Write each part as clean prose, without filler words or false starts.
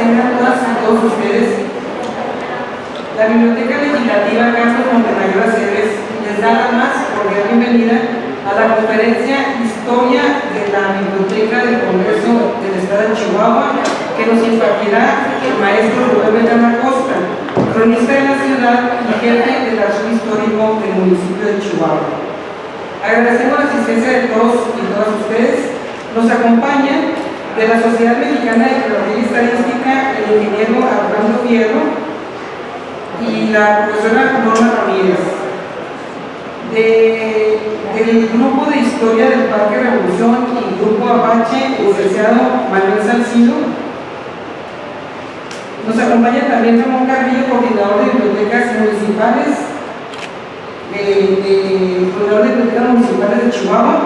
tengan todas y todos ustedes. La Biblioteca Legislativa Carlos Montemayor Aceves les da la más cordial bienvenida a la conferencia Historia de la Biblioteca del Congreso del Estado de Chihuahua, que nos impartirá el maestro Rubén Beltrán Acosta, cronista de la ciudad y jefe del archivo histórico del municipio de Chihuahua. Agradecemos la asistencia de todos y todas ustedes. Nos acompaña de la Sociedad Mexicana de Geografía y Estadística el ingeniero Armando Fierro y la profesora Norma Ramírez. Del grupo de Historia del Parque Revolución y Grupo Apache, el licenciado Manuel Salcido. Nos acompaña también Ramón Carrillo, coordinador de bibliotecas municipales, coordinador de bibliotecas municipales de Chihuahua.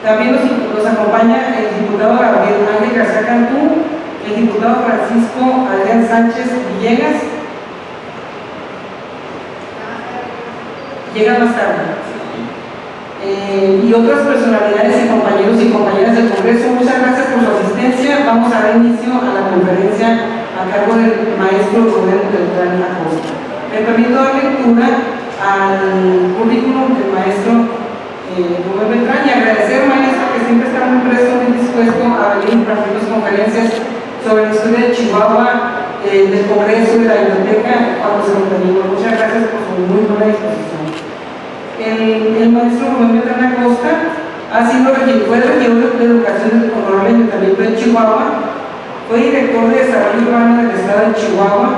También nos acompaña el diputado Gabriel Ángel García Cantú, el diputado Francisco Adrián Sánchez Villegas. Llega más tarde. Y otras personalidades y compañeros y compañeras del Congreso, muchas gracias por su asistencia. Vamos a dar inicio a la conferencia a cargo del maestro Rubén Beltrán Acosta. Me permito dar lectura al currículum del maestro Rubén Beltrán y agradecer al maestro que siempre está muy presto, muy dispuesto a venir a impartir conferencias sobre la historia de Chihuahua, del Congreso y de la biblioteca cuando se lo pedimos. Muchas gracias por su muy buena disposición. El maestro Rubén Beltrán Acosta fue regidor de Educación del Honorable Ayuntamiento de Chihuahua, fue director de Desarrollo Urbano del Estado de Chihuahua,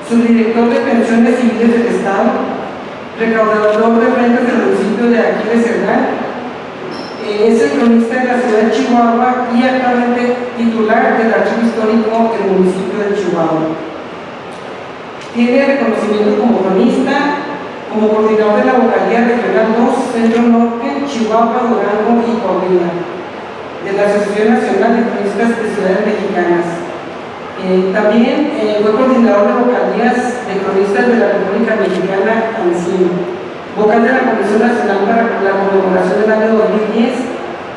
subdirector de Pensiones Civiles del Estado, recaudador de rentas del municipio de Aquiles Cerdán, es el cronista de la ciudad de Chihuahua y actualmente titular del archivo histórico del municipio de Chihuahua. Tiene reconocimiento como cronista, como coordinador de la vocalía regional 2, Centro Norte, Chihuahua, Durango y Coahuila, de la Asociación Nacional de Cronistas de Ciudades Mexicanas. También fue coordinador de vocalías de cronistas de la República Mexicana, ANSIM, vocal de la Comisión Nacional para la Conmemoración del año 2010,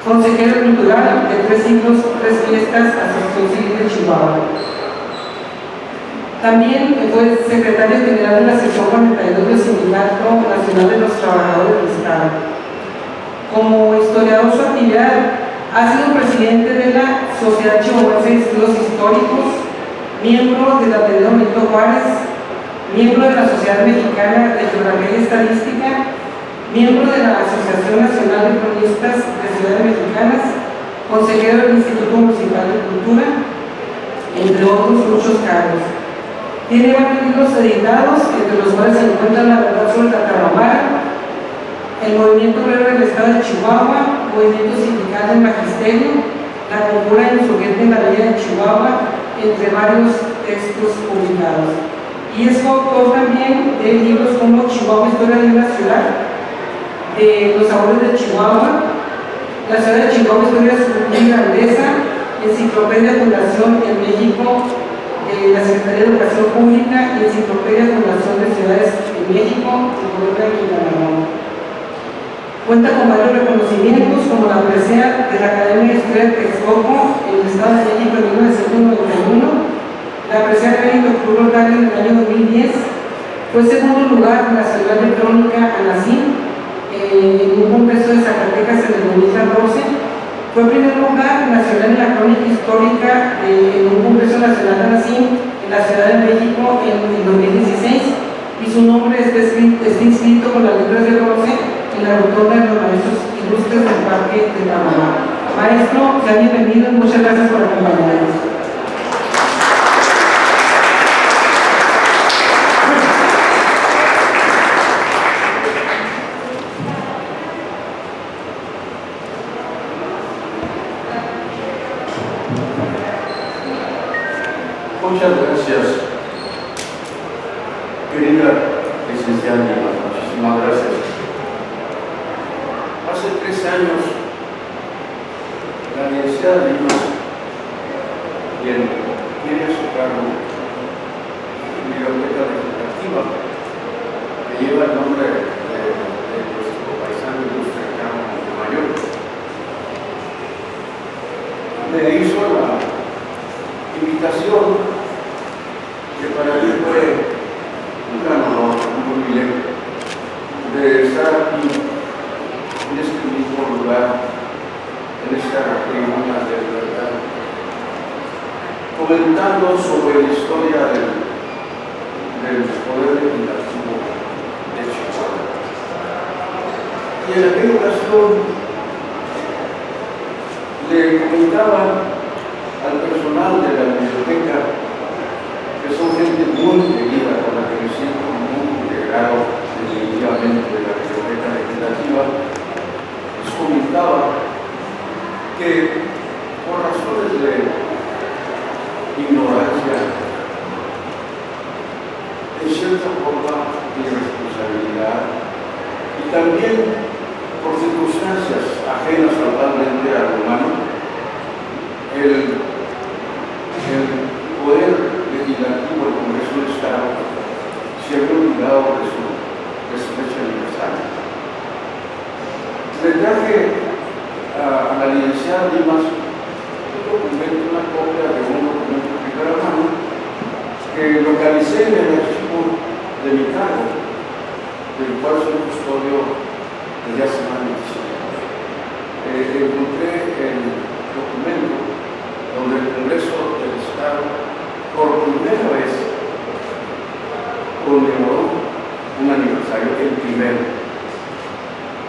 consejero cultural de 3 siglos, 3 fiestas, Asociación Civil de Chihuahua. También fue secretario general de la sección 42 del Sindicato Nacional de los Trabajadores del Estado. Como historiador, su actividad ha sido presidente de la Sociedad Chihuahuense de Estudios Históricos, miembro del Ateneo Benito Juárez, miembro de la Sociedad Mexicana de Geografía y Estadística, miembro de la Asociación Nacional de Cronistas de Ciudades Mexicanas, consejero del Instituto Municipal de Cultura, entre otros muchos cargos. Tiene varios libros editados, entre los cuales se encuentran La Verdad sobre Tatarahumara, El Movimiento Obrero del Estado de Chihuahua, Movimiento Sindical del Magisterio, La Conjura Insurgente en la Villa de Chihuahua, entre varios textos publicados. Y es coautor también de libros como Chihuahua, Historia de una Ciudad, de Los Sabores de Chihuahua, La Ciudad de Chihuahua, Historia de su Cultura y Grandeza, Enciclopedia Fundación en México, la Secretaría de Educación Pública y Enciclopedia Fundación de Ciudades en México y Colombia y Quintana Roo. Cuenta con varios reconocimientos como la presea de la Academia de Historia de Texcoco en el Estado de México en 1991, la presea de Mérito Cruz Rotario en el año 2010, fue segundo lugar en la Ciudad de Crónica ANACIM en un congreso de Zacatecas en el 2014. Fue primer lugar nacional en la crónica histórica en un congreso nacional de ANACIM en la Ciudad de México en 2016 y su nombre está inscrito con las letras de bronce en la rotonda de los maestros ilustres del Parque de Panamá. Maestro, sea bienvenido y muchas gracias por acompañarnos. Muchas gracias, querida licenciada Lima, muchísimas gracias. Hace 3 años, la Universidad de Lima tiene a su cargo una biblioteca legislativa que lleva el nombre de nuestro paisano ilustre Carlos Montemayor. me hizo la invitación, que para mí fue un gran honor, un privilegio, de estar aquí, en este mismo lugar, en esta tribuna de verdad, comentando sobre la historia del poder legislativo de Chihuahua. Y en aquella ocasión le comentaba al personal de la biblioteca, que son gente muy querida, con la que me siento muy integrado definitivamente de la biblioteca legislativa, les comentaba que por razones de ignorancia, en cierta forma de irresponsabilidad, y también por circunstancias ajenas totalmente al humano, el poder legislativo del Congreso del Estado se había olvidado de su fecha aniversario. Le traje a la licenciada Dimas un documento, una copia de un documento de primera mano que localicé en el archivo de mi cargo, del cual soy custodio desde hace más de 25 años. Encontré el documento donde el Congreso del Estado por primera vez conmemoró un aniversario, el primero.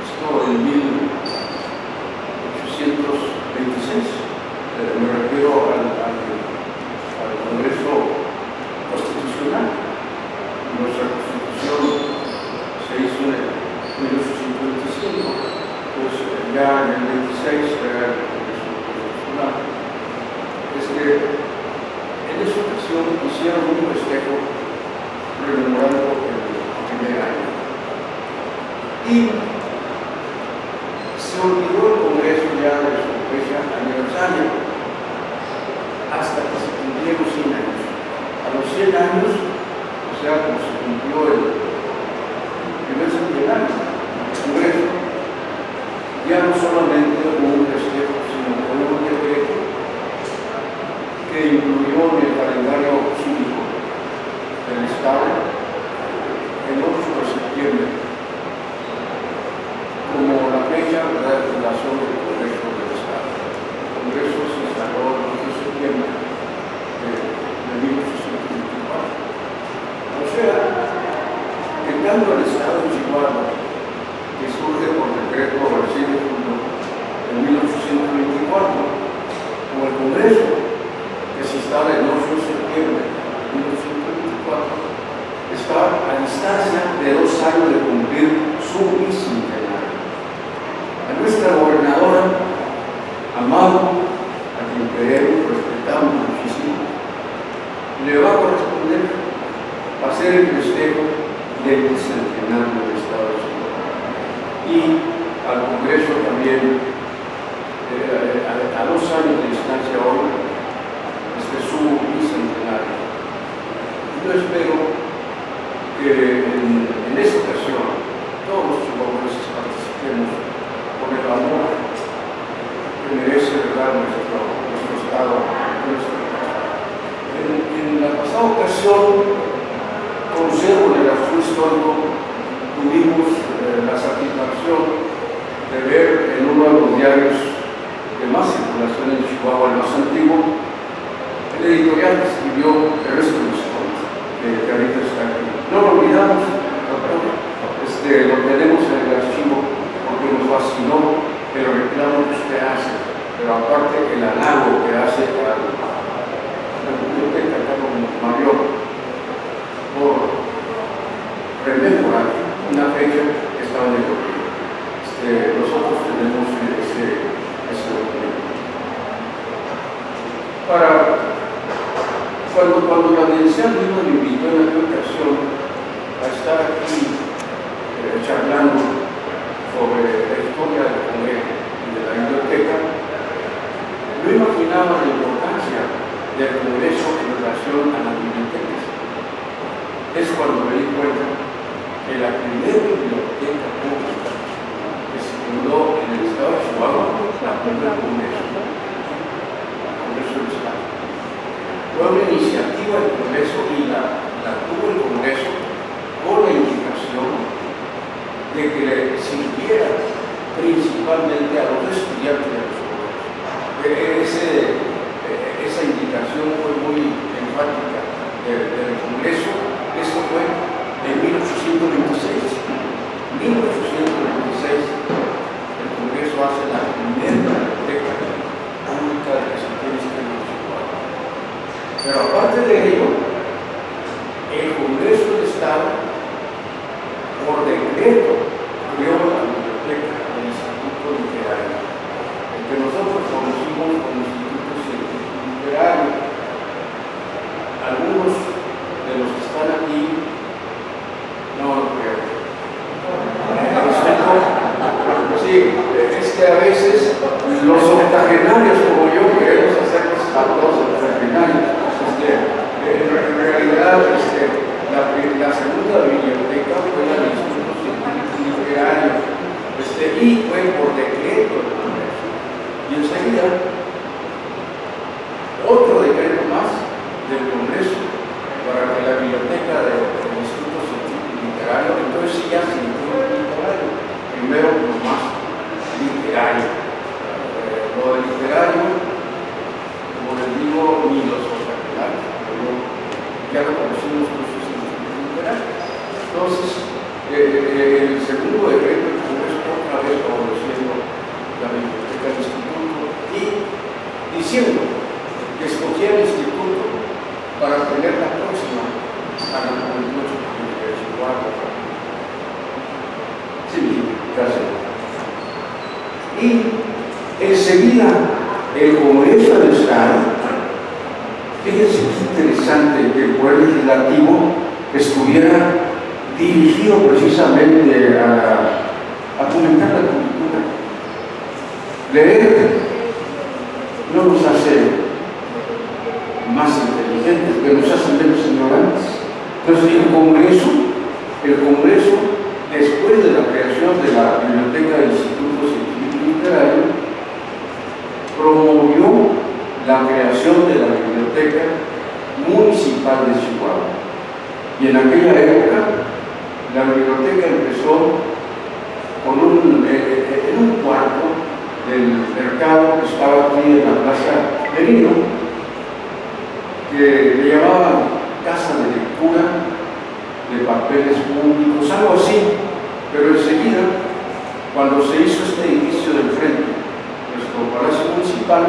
Esto en 1826. Me refiero al Congreso Constitucional. Nuestra Constitución se hizo en 1855, pues ya en el 26 era el Congreso Constitucional. En esa ocasión hicieron un festejo rememorando el primer año. Y se olvidó el Congreso ya de su fecha aniversario hasta que se cumplieron 100 años. A los 100 años, o sea, como se cumplió el primer centenario del Congreso, ya no solamente hubo un festejo, sino hubo un decreto que incluyó en el calendario cívico del Estado el 8 de septiembre como la fecha de la fundación del Congreso del Estado. El Congreso se instaló el 8 de septiembre de 1824. O sea, que tanto el Estado de Chihuahua, que surge por decreto del 6 de julio de 1824, como el Congreso, que se instala el 8 de septiembre de 1824, está a distancia de 2 años de cumplir su bicentenario. A nuestra gobernadora, Amado, a quien queremos, respetamos muchísimo, le va a corresponder hacer el festejo del bicentenario del Estado de Chihuahua. Y al Congreso también, a 2 años de distancia hoy, su bicentenario. Yo espero que en esta ocasión todos los chihuahuenses participemos con el amor que merece nuestro Estado. En la pasada ocasión, conservo en el archivo histórico, tuvimos la satisfacción de ver en uno de los diarios de más circulación en Chihuahua, el más antiguo, el editorial que escribió Ernesto Visconti, que ahorita está aquí. No lo olvidamos, doctor, lo tenemos en el archivo porque nos fascinó el reclamo que usted hace, pero aparte el halago que hace a la biblioteca Carlos Mayor por rememorar una fecha que estaba en el documento. Nosotros tenemos ese documento. Cuando la Universidad Lima me invitó en aquella ocasión a estar aquí charlando sobre la historia del Congreso y de la biblioteca, no imaginaba la importancia del Congreso en relación a las bibliotecas. Es cuando me di cuenta que la primera biblioteca pública que se fundó en el estado de Chihuahua, la primera Congreso, ello, el Congreso del Estado, por decreto, creó la biblioteca del Instituto Literario, el que nosotros conocimos como Instituto Científico Literario. Algunos de los que están aquí no lo creo. Sí, es que a veces los octogenarios como yo queremos hacernos a los octogenarios. En realidad, la segunda biblioteca fue la del Instituto Científico Literario, y fue por decreto del Congreso. Y enseguida, otro decreto más del Congreso para que la biblioteca del Instituto Científico Literario, entonces sí ya científico literario, primero lo más literario. Lo del literario, como les digo, ni los octogenarios, pero ya lo conocimos con su científico literario. Entonces, el segundo decreto del Congreso otra vez favoreciendo la biblioteca del Instituto y diciendo que escogía el Instituto para tener la próxima a la juventud de Chihuahua. Sí, gracias. Y enseguida el Congreso del Estado, fíjense qué interesante que el Poder Legislativo estuviera dirigido precisamente a fomentar la cultura. Leer no nos hace más inteligentes, pero nos hace menos ignorantes. Entonces el Congreso, después de la creación de la Biblioteca del Instituto Científico Literario, promovió la creación de la Biblioteca Municipal de Chihuahua. Y en aquella época, la biblioteca empezó en un cuarto del mercado que estaba aquí en la Plaza Merino, que le llamaban Casa de Lectura, de Papeles Públicos, algo así. Pero enseguida, cuando se hizo este edificio del frente, nuestro Palacio Municipal,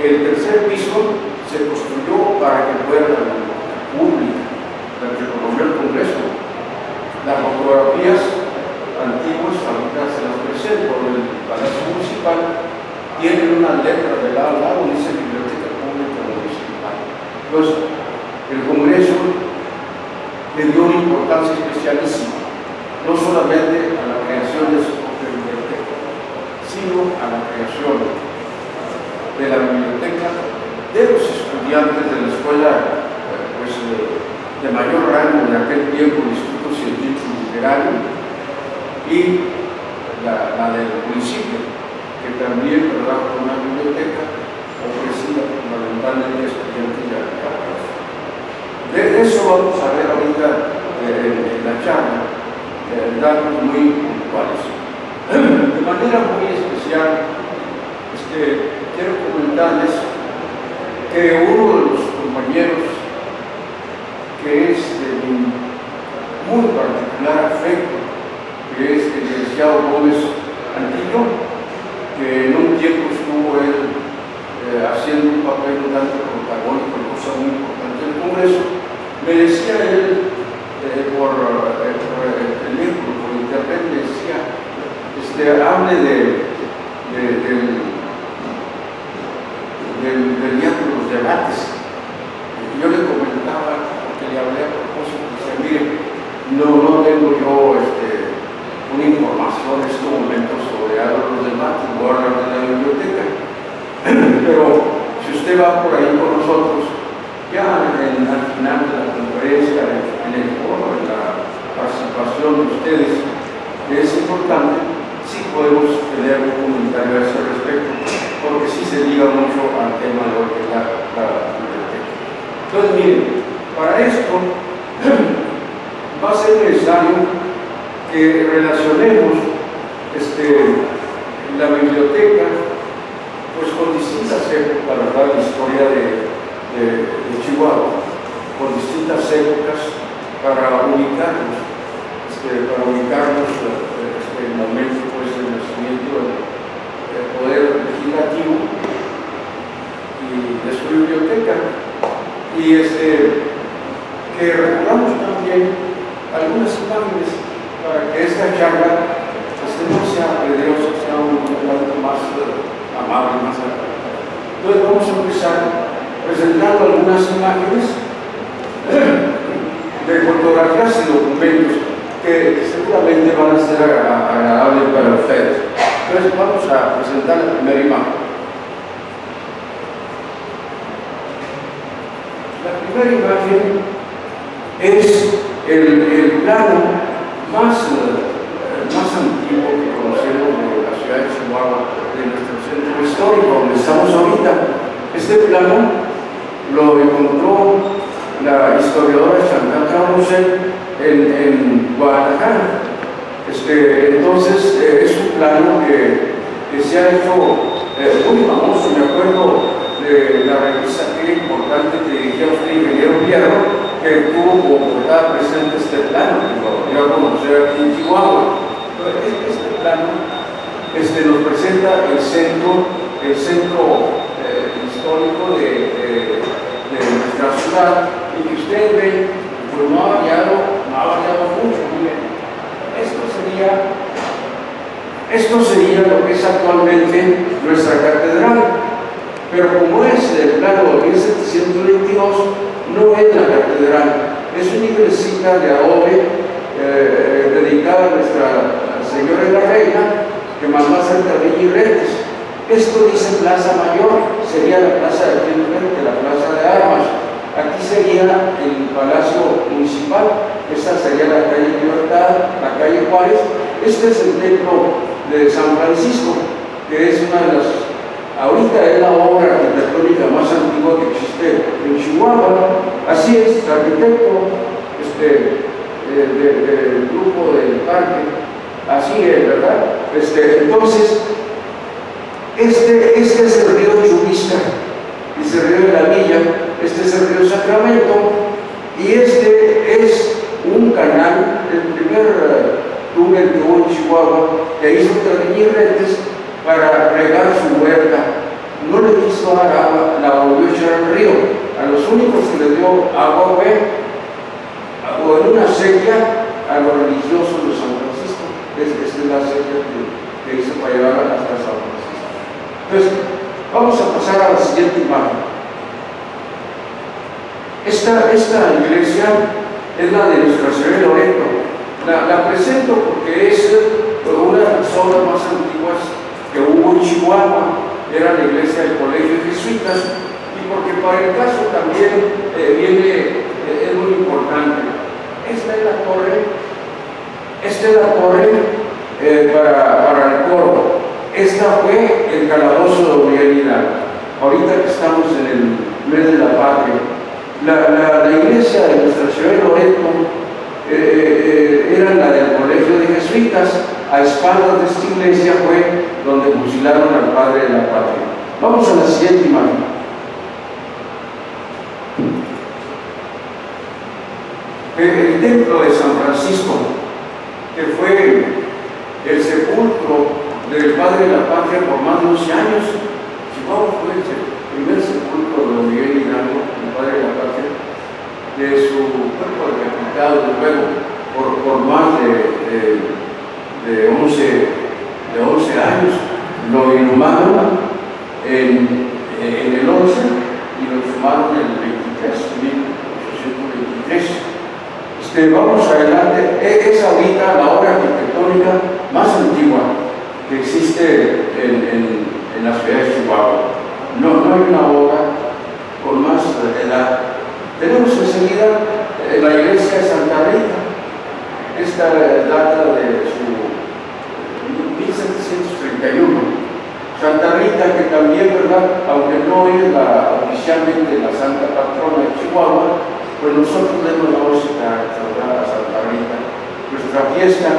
el tercer piso se construyó para que fuera la biblioteca pública, la que promovió el Congreso. Las fotografías antiguas, ahorita se las presento, del Palacio Municipal, tienen una letra de lado a lado, dice Biblioteca Pública Municipal. Entonces, el Congreso le dio una importancia especialísima, no solamente a la creación de su propia biblioteca, sino a la creación de la biblioteca de los estudiantes de la escuela de mayor rango de aquel tiempo, el Instituto Científico Literario, y la del municipio, que también trabaja con una biblioteca ofrecida fundamentalmente a estudiantes de arquitectura. De eso vamos a ver ahorita en la charla, datos muy puntuales. De manera muy especial, quiero comentarles que uno de los compañeros que es de mi muy particular afecto, que es el licenciado Gómez Antillón, que en un tiempo estuvo él haciendo un papel un tanto protagónico en cosas muy importantes del Congreso, me decía él por teléfono, por internet, me decía, hable del diálogo de los debates. Yo le comentaba, porque le hablé a propósito, decía, mire, no tengo yo una información en este momento sobre algo de los debates, voy a hablar de la biblioteca, pero si usted va por ahí con nosotros, ya al final de la conferencia, en el foro, en la participación de ustedes, que es importante, sí podemos tener un comentario a ese respecto, porque sí se liga mucho al tema de lo que es la biblioteca. Entonces, miren, para esto va a ser necesario que relacionemos la biblioteca pues con distintas épocas, ¿verdad? La historia de Chihuahua, con distintas épocas para ubicarnos, en el momento pues, del nacimiento del poder legislativo y de su biblioteca. Y Entonces vamos a empezar presentando algunas imágenes de fotografías y documentos que seguramente van a ser agradables para ustedes. Entonces vamos a presentar la primera imagen. La primera imagen es el plano más antiguo que conocemos de la ciudad de Chihuahua, de nuestro centro histórico donde estamos ahorita. Este plano lo encontró la historiadora Chantal Carrusel en Guadalajara. Entonces es un plano que se ha hecho muy famoso. Me acuerdo de la revista que importante que dirigía usted, ingeniero Pierro, que tuvo como portada presente este plano, que lo dio a conocer aquí en Chihuahua. Entonces, este plano nos presenta el centro histórico de nuestra ciudad, y que ustedes ven, pues no ha variado mucho. Miren, esto sería lo que es actualmente nuestra catedral, pero como es el plano de 1722, no es la catedral, es una iglesita de adobe dedicada a Nuestra Señora y la Reina, que mandó a hacer Villarretes. Esto dice Plaza Mayor, sería la plaza de aquí enfrente, la plaza de Armas. Aquí sería el Palacio Municipal, esta sería la calle Libertad, la calle Juárez. Este es el templo de San Francisco, que es una de las, ahorita es la obra arquitectónica más antigua que existe en Chihuahua. Así es, el arquitecto del grupo del parque, así es, ¿verdad? Entonces, este es el río Chubisca, es el río de la Villa, este es el río Sacramento, y este es un canal, el primer túnel que hubo en Chihuahua, que hizo Villarretes para regar su huerta. No le quiso dar agua, la volvió a echar al río. A los únicos que le dio agua fue o en una sequía a los religiosos de San Francisco. Esta es la sequía que hizo para llevar hasta San Francisco. Entonces, vamos a pasar a la siguiente imagen. Esta iglesia es la de Nuestra Señora de Loreto. La presento porque es una de las obras más antiguas que hubo en Chihuahua. Era la iglesia del Colegio de Jesuitas, y porque para el caso también es muy importante. Esta es la torre para el coro. Esta fue el calabozo de Miguel Hidalgo. Ahorita que estamos en el mes de la patria, la iglesia de Nuestra Señora de Loreto era la del Colegio de Jesuitas. A espaldas de esta iglesia fue donde fusilaron al padre de la patria. Vamos a la siguiente imagen. El templo de San Francisco, que fue el sepulcro del padre de la patria por más de 11 años. Chihuahua fue el primer sepulcro de Miguel Hidalgo, el padre de la patria, de su cuerpo decapitado, luego por más de 11 años. Lo inhumaron en el 11 y lo exhumaron en el 1823. Vamos adelante. Es ahorita la obra arquitectónica más antigua que existe en la ciudad de Chihuahua. No hay una obra con más edad. Tenemos enseguida la iglesia de Santa Rita. Esta data de su 1731. Santa Rita, que también, ¿verdad?, aunque no es oficialmente la santa patrona de Chihuahua, pues nosotros le damos a Santa Rita. Nuestra fiesta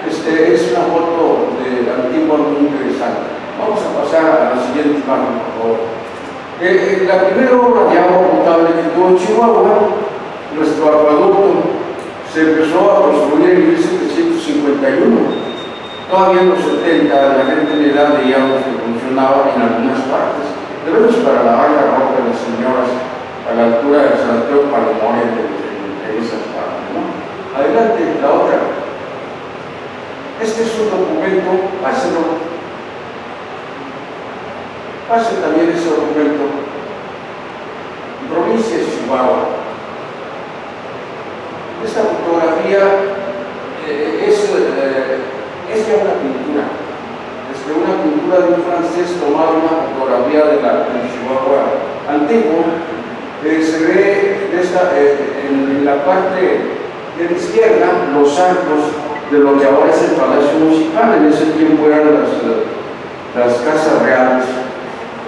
es una foto de la antigua muy interesante. Vamos a pasar a la siguiente imagen, por favor. La primera obra de agua potable que tuvo Chihuahua, nuestro acueducto, se empezó a construir en 1751. Todavía en los 70 la gente en edad veíamos que funcionaba en algunas partes, de menos para lavar la ropa de las señoras a la altura del San Antonio Palomores de esas partes, ¿no? Adelante, la otra. Este es un documento, páselo. Pase también ese documento. Provincia de Chihuahua. Esta fotografía es ya una pintura. Una pintura de un francés tomado una fotografía de Chihuahua antiguo. Se ve en la parte de la izquierda los arcos de lo que ahora es el Palacio Municipal. En ese tiempo eran las casas reales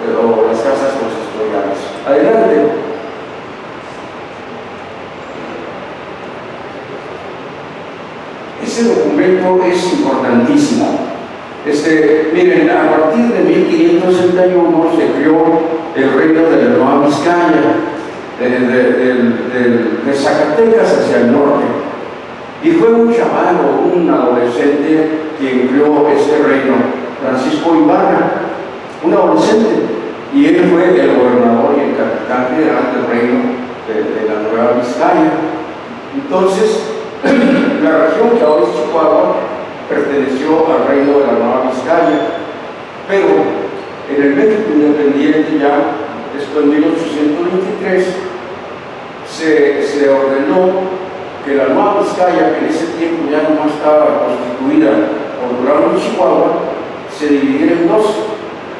o las casas consistoriales. Adelante. Ese documento es importantísimo. Miren, a partir de 1561 se creó el reino de la Nueva Vizcaya, de Zacatecas hacia el norte. Y fue un chaval o un adolescente quien creó este reino, Francisco Ibarra, un adolescente. Y él fue el gobernador y el capitán general del reino de la Nueva Vizcaya. Entonces, la región que ahora es Chihuahua perteneció al reino de la Nueva Vizcaya, pero en el México independiente ya, esto en 1823, se ordenó que la Nueva Vizcaya, que en ese tiempo ya no estaba constituida por Durango y Chihuahua, se dividiera en dos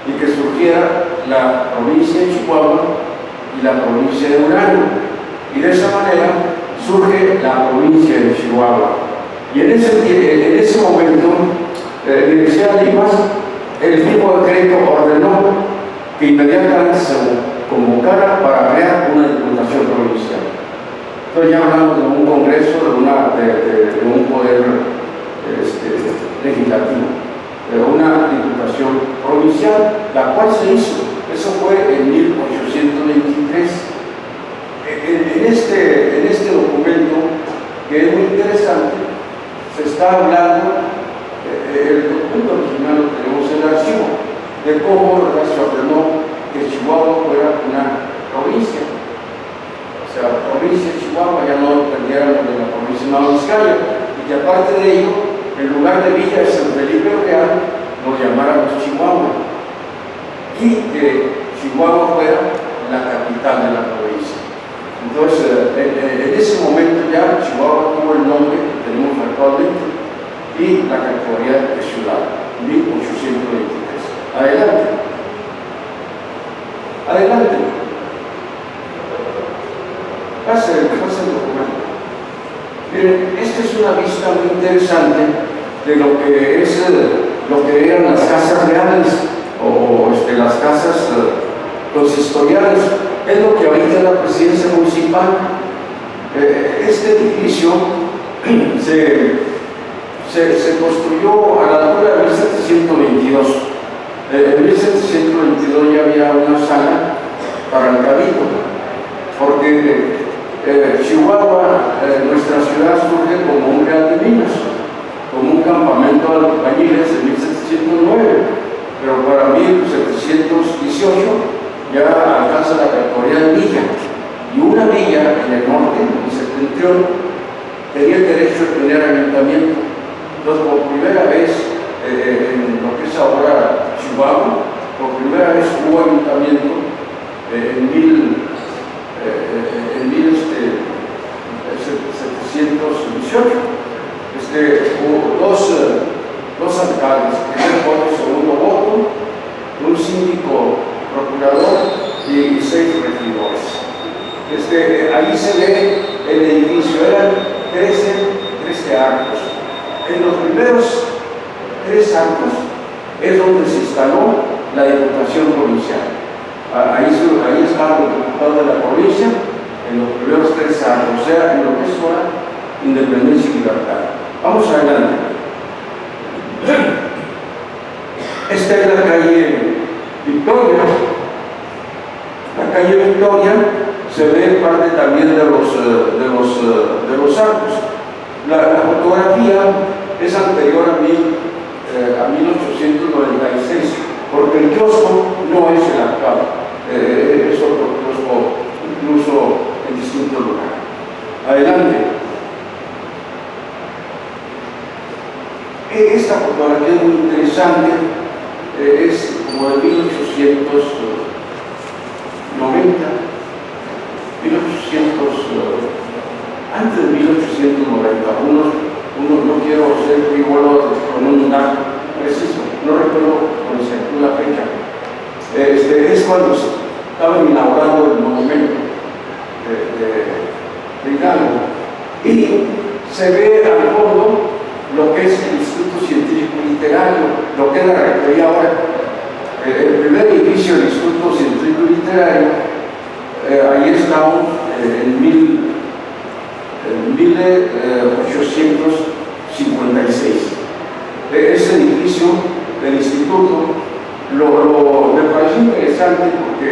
y que surgiera la provincia de Chihuahua y la provincia de Durango, y de esa manera surge la provincia de Chihuahua. Y en ese momento, la Universidad de Lima, el mismo decreto ordenó que inmediatamente se convocara para crear una diputación provincial. Entonces ya hablamos de un congreso, de un poder legislativo, de una diputación provincial, la cual se hizo. Eso fue en 1823. En este documento, que es muy interesante, se está hablando, el documento original lo tenemos en el archivo, de cómo se ordenó que Chihuahua fuera una provincia. O sea, la provincia de Chihuahua ya no dependiera de la provincia de Nueva Vizcaya, y que aparte de ello, en lugar de Villa de San Felipe Real, nos llamáramos Chihuahua, y que Chihuahua fuera la capital de la provincia. Entonces, en ese momento ya Chihuahua tuvo el nombre que tenemos actualmente y la categoría de ciudad, 1823. Adelante. Adelante. Pase el documento. Miren, esta es una vista muy interesante de lo que eran las casas reales o las casas consistoriales. Es lo que ahorita es la presidencia municipal. Este edificio se construyó a la altura de 1722. En 1722 ya había una sala para el cabildo, porque Chihuahua, nuestra ciudad, surge como un real de minas, como un campamento de albañiles en 1709, pero para 1718 ya alcanza la categoría de villa, y una villa en el norte, en el septentrión, tenía el derecho de tener ayuntamiento. Entonces, por primera vez en lo que es ahora Chihuahua, por primera vez hubo ayuntamiento en 1718. Hubo dos alcaldes, primer voto, segundo voto, un síndico procurador y 6 regidores. Ahí se ve el edificio, eran 13 arcos. En los primeros 3 arcos es donde se instaló la Diputación Provincial. Ahí estaban los diputados de la provincia en los primeros 3 arcos, o sea, en lo que es ahora Independencia y Libertad. Vamos adelante. Esta es la calle Victoria. La calle Victoria se ve parte también de los arcos. La fotografía es anterior a 1896, porque el kiosco no es el actual, es otro kiosco, incluso en distinto lugar. Adelante. Esta fotografía es muy interesante, es como de 1800. estaban inaugurando el monumento de Hidalgo, y se ve al fondo lo que es el Instituto Científico Literario, lo que es la rectoría ahora. El primer edificio del Instituto Científico Literario, ahí estamos en 1856. Ese edificio del instituto me pareció interesante porque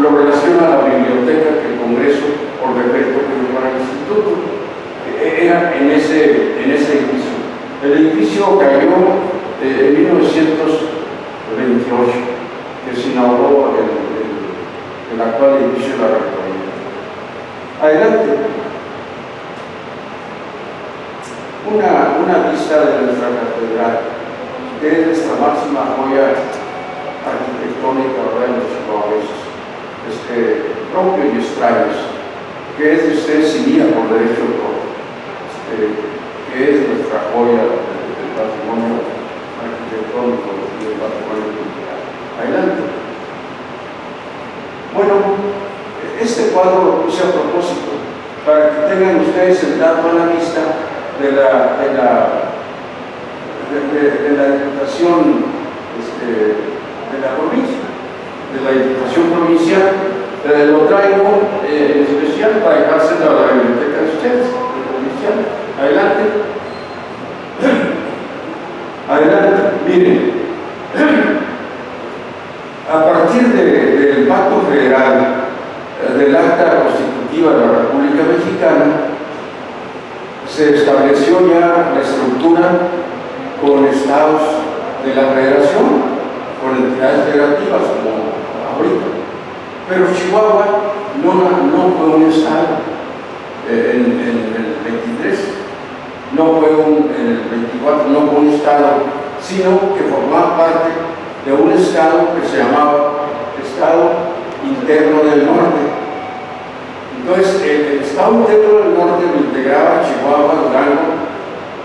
lo relaciona a la biblioteca que el Congreso, por decreto, creó para el instituto. Era en ese edificio. El edificio cayó en 1928, que se inauguró el actual edificio de la rectoría. Adelante. Una vista de nuestra catedral, que es nuestra máxima joya arquitectónica ahora en los chihuahuenses, propio y extraños, que es de usted Sevilla por derecho propio, que es nuestra joya del patrimonio arquitectónico y del patrimonio cultural. Adelante. Bueno, este cuadro lo puse a propósito para que tengan ustedes el dato a la vista de la Diputación de la provincia, de la Diputación Provincial. Lo traigo en especial para dejárselo a la biblioteca de ustedes, provincial. Adelante. Adelante. Miren, a partir del Pacto Federal del Acta Constitutiva de la República Mexicana, se estableció ya la estructura con estados de la federación, con entidades federativas como ahorita. Pero Chihuahua no fue un estado en el 23, no fue en el 24, no fue un estado, sino que formaba parte de un estado que se llamaba Estado Interno del Norte. Entonces, el Estado Interno del Norte lo integraba Chihuahua, Durango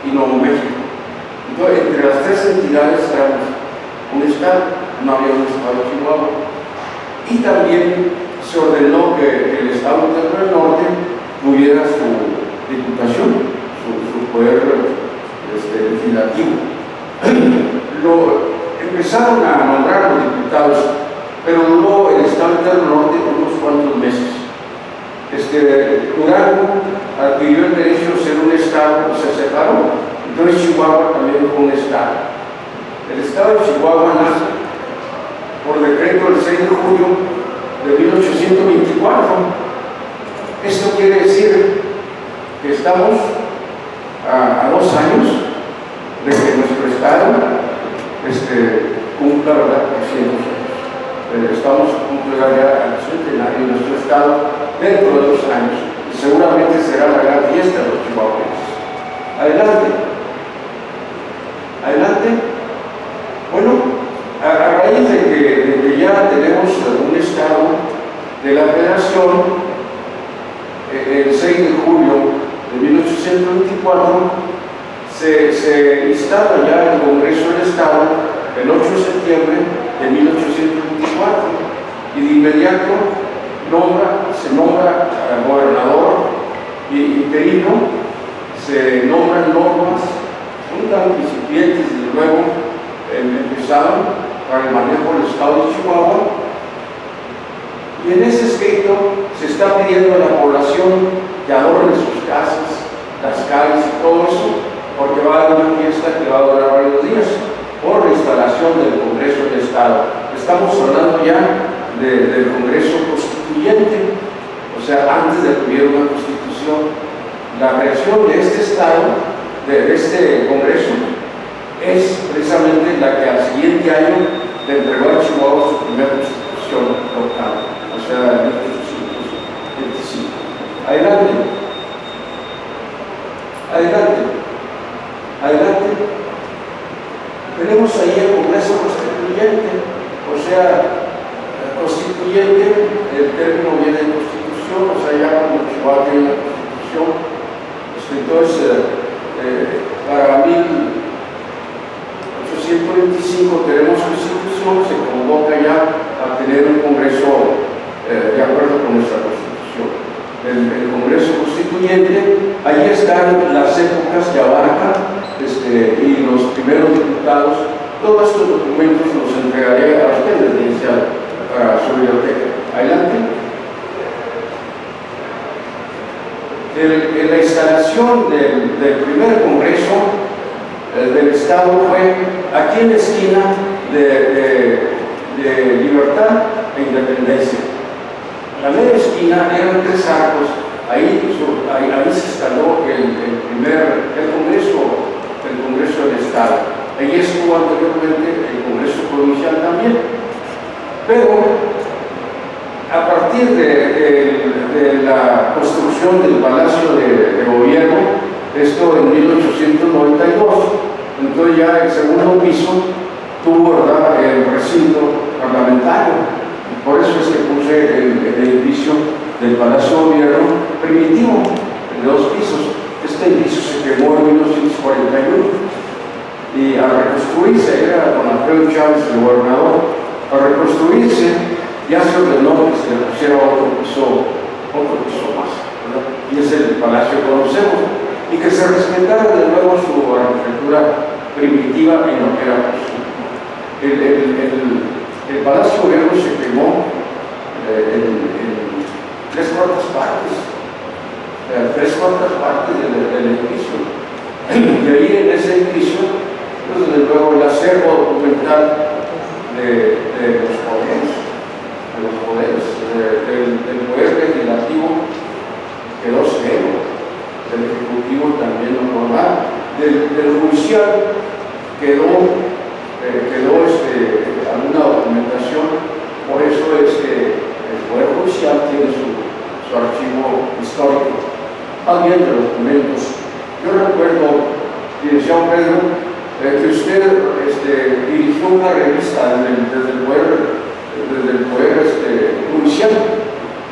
y Nuevo México. Entonces, entre las tres entidades éramos un estado, no había un estado de Chihuahua. Y también se ordenó que el Estado Interno del Norte tuviera su diputación, su poder legislativo. Empezaron a nombrar los diputados, pero duró el Estado Interno del Norte unos cuantos meses. Durango adquirió el derecho de ser un estado, se separó, entonces Chihuahua también fue un estado. El estado de Chihuahua nace por decreto del 6 de julio de 1824. Esto quiere decir que estamos a 2 años de que nuestro estado cumpla, ¿verdad?, 200 años. Estamos a punto de llegar al centenario de nuestro estado dentro de 2 años, y seguramente será la gran fiesta de los chihuahuenses. Adelante. Adelante. Bueno, a raíz de que ya tenemos un estado de la federación, el 6 de julio de 1824, se instala ya el Congreso del Estado el 8 de septiembre de 1824, y de inmediato se nombra al gobernador interino, se nombran normas, un tan incipientes, desde luego, empezaron para el manejo del estado de Chihuahua, y en ese escrito se está pidiendo a la población que adorne sus casas, las calles y todo eso, porque va a haber una fiesta que va a durar varios días por la instalación del Congreso del Estado. Estamos hablando ya del Congreso Constituyente, o sea, antes de que hubiera una Constitución. La creación de este Estado, de este Congreso, es precisamente la que al siguiente año le entregó a Chihuahua su primera Constitución local, o sea, en 1825. Adelante. Adelante. Adelante. Tenemos ahí el Congreso Constituyente, o sea, constituyente, el término viene de constitución, o sea, ya cuando Chihuahua tiene una constitución. Entonces, para 1825 tenemos constitución, se convoca ya a tener un Congreso de acuerdo con nuestra Constitución. El Congreso Constituyente, ahí están las épocas que abarca y los primeros diputados. Todos estos documentos los entregaré a ustedes, dice a su biblioteca. Adelante. La instalación del primer Congreso del Estado fue aquí en la esquina de Libertad e Independencia. La media esquina eran 3 arcos, ahí se instaló el Congreso del Estado. Ahí estuvo anteriormente el Congreso Provincial también. Pero a partir de la construcción del Palacio de Gobierno, esto en 1892, entonces ya el segundo piso tuvo, ¿verdad?, el recinto parlamentario. Por eso es que puse el edificio del Palacio de Gobierno primitivo, de 2 pisos. Este edificio se quemó en 1941 y al reconstruirse, era con Alfredo Chávez el gobernador, al reconstruirse ya se ordenó que se le pusiera otro piso más, ¿verdad? Y es el palacio que conocemos, y que se respetara de nuevo su arquitectura primitiva en lo que era posible. El Palacio de Gobierno se quemó en 3/4 partes, 3/4 partes del edificio. Y ahí en ese edificio, pues desde luego el acervo documental de los poderes, del poder legislativo quedó cero, del ejecutivo también no normal, del judicial quedó alguna documentación. Por eso es que el Poder Judicial tiene su archivo histórico, también de documentos. Yo recuerdo, licenciado Pedro, que usted dirigió una revista desde el Poder Judicial,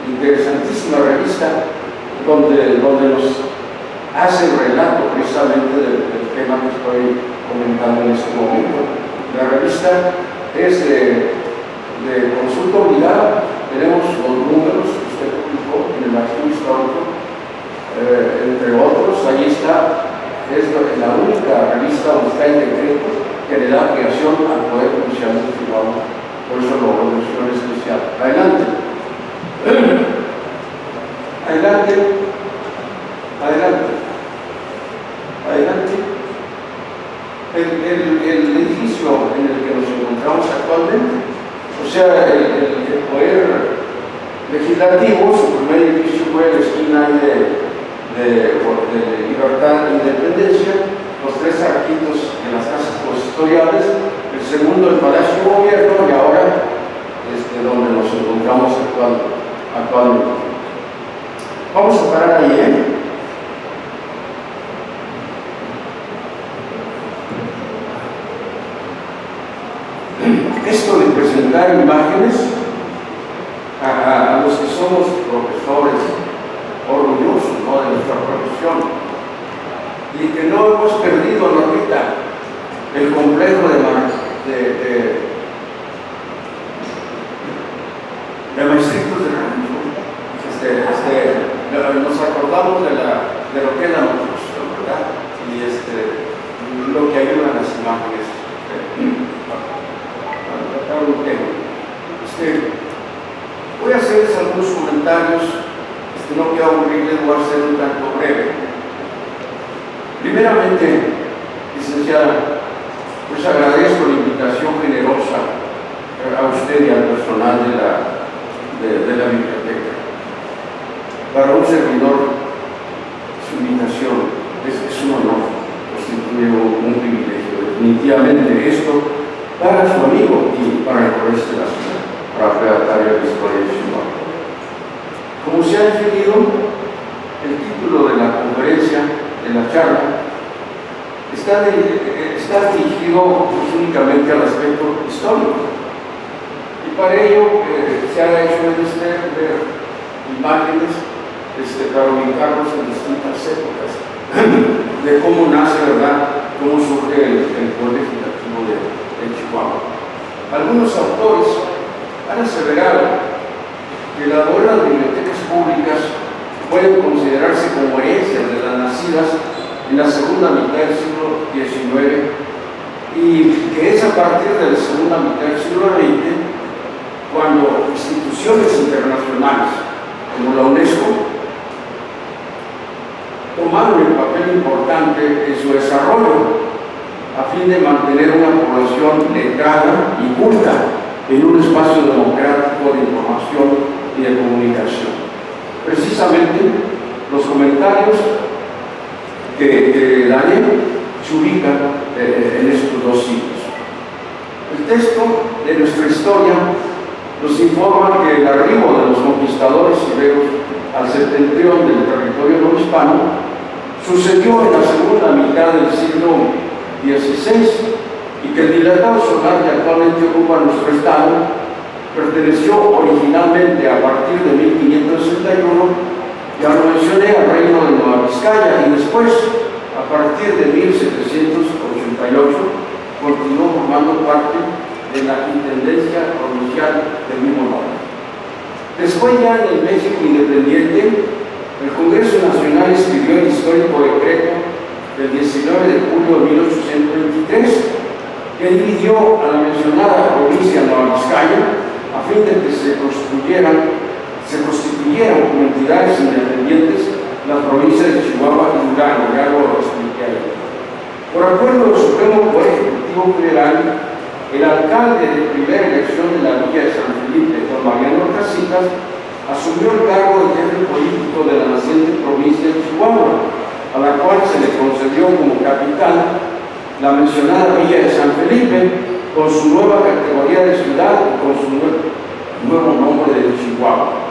interesantísima revista, donde nos hace el relato precisamente del tema que estoy comentando en este momento. La revista es de consulta obligada. Tenemos los números que usted publicó en el archivo histórico, entre otros. Ahí está, es la única revista donde está el decreto que le da creación al Poder Judicial de Chihuahua. Por eso lo mencioné especial. Adelante. El edificio en el que nos encontramos actualmente, o sea, el Poder Legislativo, su primer edificio fue la esquina de Libertad e Independencia, los 3 arquitos de las casas consistoriales, el segundo el Palacio de Gobierno, y ahora donde nos encontramos actualmente. Vamos a parar ahí, Esto de presentar imágenes a los que somos profesores orgullosos, ¿no?, de nuestra profesión, y que no hemos perdido, Normita, el complejo de maestritos de rancho. Nos acordamos de lo que es la construcción, ¿verdad? Y lo que ayudan las imágenes a tratar un tema. Voy a hacerles algunos comentarios, no quiero aburrirles, voy a ser un tanto breve. Primeramente, licenciada, pues agradezco la invitación generosa a usted y al personal de la biblioteca. Para un servidor, su invitación es un honor, constituye un privilegio. Definitivamente esto para su amigo y para el resto de la ciudad, para Predataria de la Historia de Chihuahua. Como se ha definido, el título de la conferencia, de la charla, está dirigido pues, únicamente al aspecto histórico. Y para ello se ha hecho menester ver imágenes para ubicarnos en distintas épocas de cómo nace, ¿verdad?, cómo surge el Poder Legislativo de Chihuahua. Algunos autores han aseverado que las buenas bibliotecas públicas pueden considerarse como herencias de las nacidas en la segunda mitad del siglo XIX y que es a partir de la segunda mitad del siglo XX cuando instituciones internacionales como la UNESCO tomaron el papel importante en su desarrollo a fin de mantener una población letrada y culta en un espacio democrático de información y de comunicación. Precisamente los comentarios que daré se ubican en estos dos siglos. El texto de nuestra historia nos informa que el arribo de los conquistadores iberos al septentrión del territorio no hispano sucedió en la segunda mitad del siglo XVI y que el dilatado solar que actualmente ocupa nuestro estado perteneció originalmente a partir de 1561, ya lo mencioné, al reino de Nueva Vizcaya y después, a partir de 1788, continuó formando parte de la Intendencia Provincial del mismo nombre. Después, ya en el México independiente, el Congreso Nacional escribió el histórico decreto del 19 de julio de 1823 que dividió a la mencionada provincia de Nueva Vizcaya a fin de que se constituyeran como entidades independientes las provincias de Chihuahua y Durango, ya lo expliqué ahí. Por acuerdo del Supremo Poder Ejecutivo Federal, el alcalde de primera elección de la Villa de San Felipe, don Mariano Casitas, asumió el cargo de jefe político de la naciente provincia de Chihuahua, a la cual se le concedió como capital la mencionada Villa de San Felipe, con su nueva categoría de ciudad y con su nuevo nombre de Chihuahua.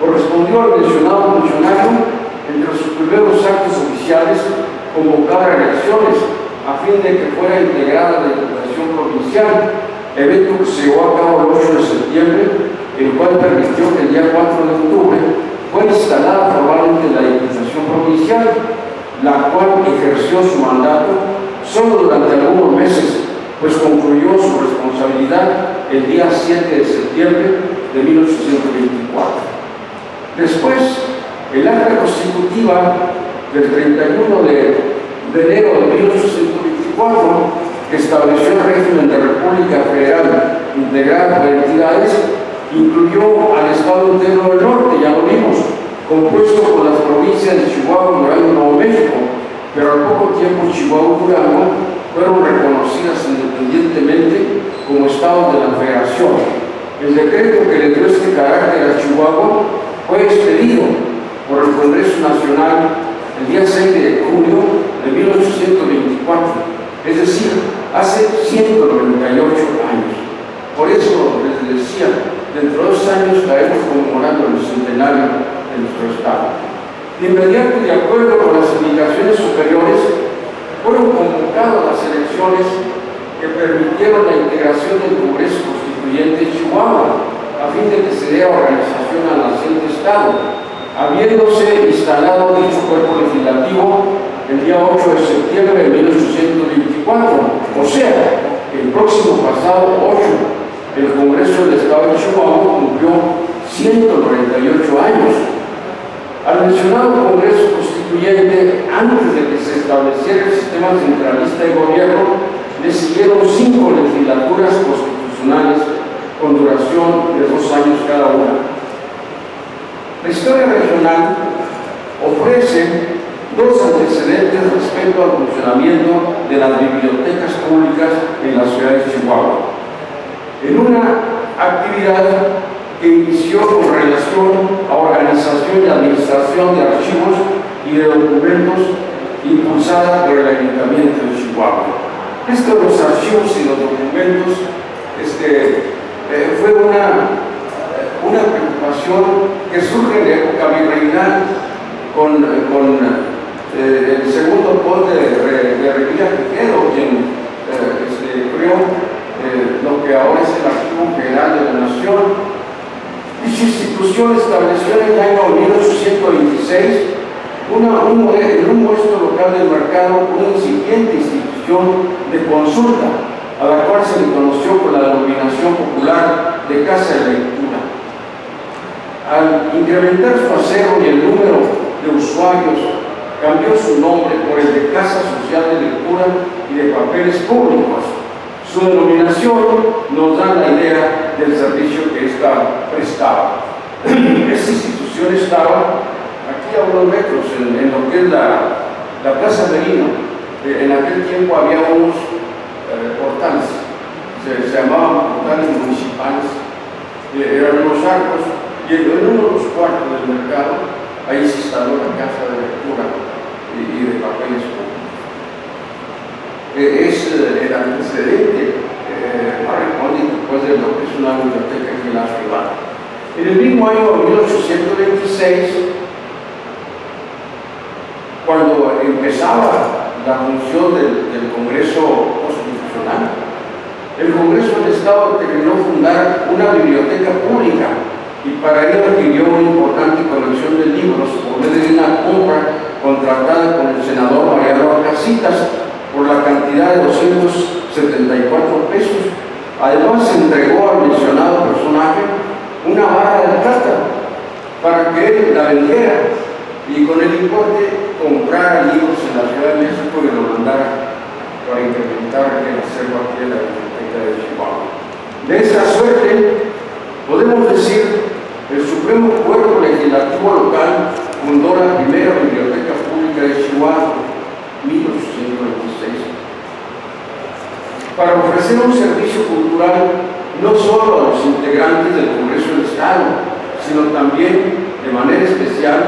Correspondió al mencionado funcionario, entre sus primeros actos oficiales, convocar elecciones a fin de que fuera integrada la Diputación Provincial, evento que se llevó a cabo el 8 de septiembre, el cual permitió que el día 4 de octubre fuera instalada formalmente la Diputación Provincial, la cual ejerció su mandato solo durante algunos meses, pues concluyó su responsabilidad el día 7 de septiembre de 1824. Después, el acta constitutiva del 31 de enero de 1824, que estableció el régimen de República Federal integrada por entidades, incluyó al Estado entero del norte, ya lo vimos, compuesto por las provincias de Chihuahua, Durango y Nuevo México, pero al poco tiempo Chihuahua y Durango fueron reconocidas independientemente como estados de la Federación. El decreto que le dio este carácter a Chihuahua fue expedido por el Congreso Nacional el día 6 de junio de 1824, es decir, hace 198 años. Por eso les decía, dentro de 2 años estaremos conmemorando el centenario de nuestro Estado. De inmediato, de acuerdo con las indicaciones superiores, fueron convocadas las elecciones que permitieron la integración del Congreso Constituyente de Chihuahua, a fin de que se dé organización al naciente Estado, habiéndose instalado dicho cuerpo legislativo el día 8 de septiembre de 1824, o sea, el próximo pasado 8, el Congreso del Estado de Chihuahua cumplió 198 años. Al mencionado Congreso Constituyente, antes de que se estableciera el sistema centralista de gobierno, le siguieron 5 legislaturas constitucionales con duración de 2 años cada una. La historia regional ofrece 2 antecedentes respecto al funcionamiento de las bibliotecas públicas en la ciudad de Chihuahua. En una actividad que inició con relación a organización y administración de archivos y de documentos impulsada por el Ayuntamiento de Chihuahua. Esto de los archivos y los documentos fue una preocupación que surge en la época virreinal con el segundo conde de Rivera Piquero, quien creó lo que ahora es el Archivo General de la Nación. Dicha institución estableció en el año 1826 en un puesto local del mercado una incipiente institución de consulta, a la cual se le conoció con la denominación popular de casa de lectura. Al incrementar su acero y el número de usuarios, cambió su nombre por el de Casa Social de Lectura y de Papeles Públicos. Su denominación nos da la idea del servicio que ésta prestaba. Esta institución estaba aquí a unos metros, en lo que es la Plaza Merino. En aquel tiempo había unos portales, se llamaban portales municipales, eran unos arcos, y en uno de los cuartos del mercado, ahí se instaló la Casa de Lectura y de Papeles Públicos. Es el antecedente más recóndito pues, de lo que es una biblioteca aquí en la ciudad. En el mismo año 1826, cuando empezaba la función del Congreso Constitucional, el Congreso del Estado terminó fundar una biblioteca pública y para ello adquirió una importante colección de libros por medio de una compra contratada con el senador Mariano Casitas por la cantidad de 274 pesos. Además, se entregó al mencionado personaje una barra de plata para que él la vendiera y con el importe comprara libros en la Ciudad de México y lo mandara para incrementar el acervo aquí en la Biblioteca de Chihuahua. De esta suerte, podemos decir, el Supremo Cuerpo Legislativo Local fundó la primera biblioteca pública de Chihuahua, 1826, para ofrecer un servicio cultural no solo a los integrantes del Congreso del Estado, sino también, de manera especial,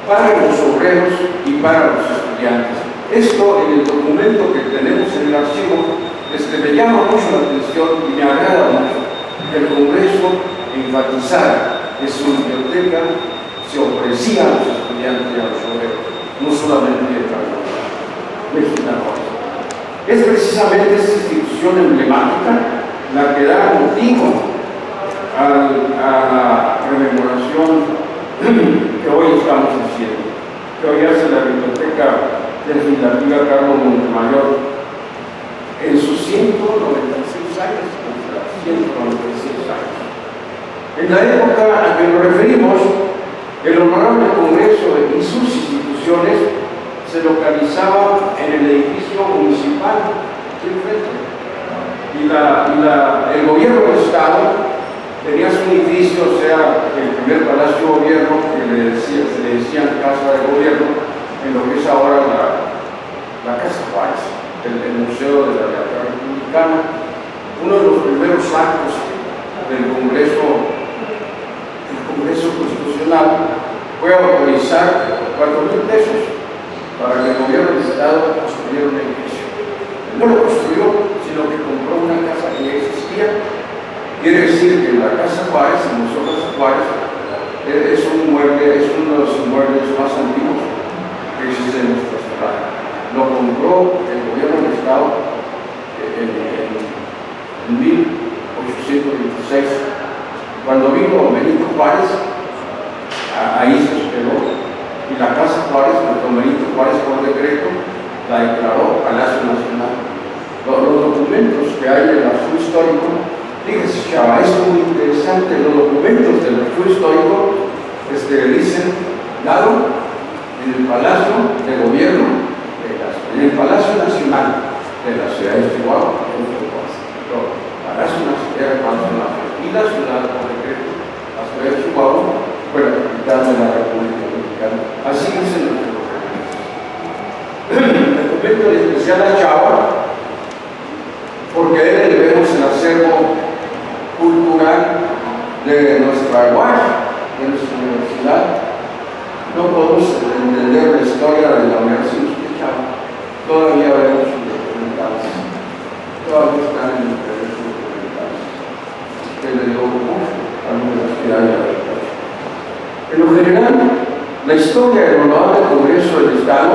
para los obreros y para los estudiantes. Esto en el documento que tenemos en el archivo me llama mucho la atención y me agrada mucho que el Congreso enfatizara que su biblioteca se ofrecía a los estudiantes y a los obreros, no solamente para los mexicanos. Es precisamente esta institución emblemática la que da motivo a la rememoración que hoy estamos haciendo, que hoy hace la Biblioteca Legislativa Carlos Montemayor en sus 196 años, 196 años. En la época a que nos referimos, el Honorable Congreso y sus instituciones se localizaban en el edificio municipal del frente. Y el gobierno del Estado tenía su edificio, o sea, el primer Palacio de Gobierno, que se le decían Casa de Gobierno, en lo que es ahora la Casa Juárez, el Museo de la Lealtad Republicana. Uno de los primeros actos del Congreso Constitucional fue autorizar 4,000 pesos para que el gobierno del Estado construyera un edificio. No lo construyó, sino que compró una casa que ya existía. Quiere decir que la Casa Juárez, el Museo Casa Juárez, es uno de los inmuebles más antiguos que existe en nuestra ciudad. Lo compró el gobierno del Estado en 1826. Cuando vino Benito Juárez, ahí se hospedó. Y la Casa Juárez, cuando Benito Juárez por decreto, la declaró Palacio Nacional. Los documentos que hay del archivo histórico, fíjese, chava, es muy interesante. Los documentos del archivo histórico dicen, dado en el Palacio de Gobierno, en el Palacio Nacional de la Ciudad de Chihuahua, Palacio Nacional y la ciudad por decreto, la Ciudad de Chihuahua, fue la capital de la República Mexicana. Así dicen los documentos. El documento en especial a Chava, porque a él le debemos el acervo cultural de nuestra UAS, de nuestra universidad. No podemos entender la historia de la universidad de Chava. Todavía vemos sus documentales. Todavía están en el proyecto documentales. Que le dio mucho a la universidad de la República. En lo general, la historia del Honorable Congreso del Estado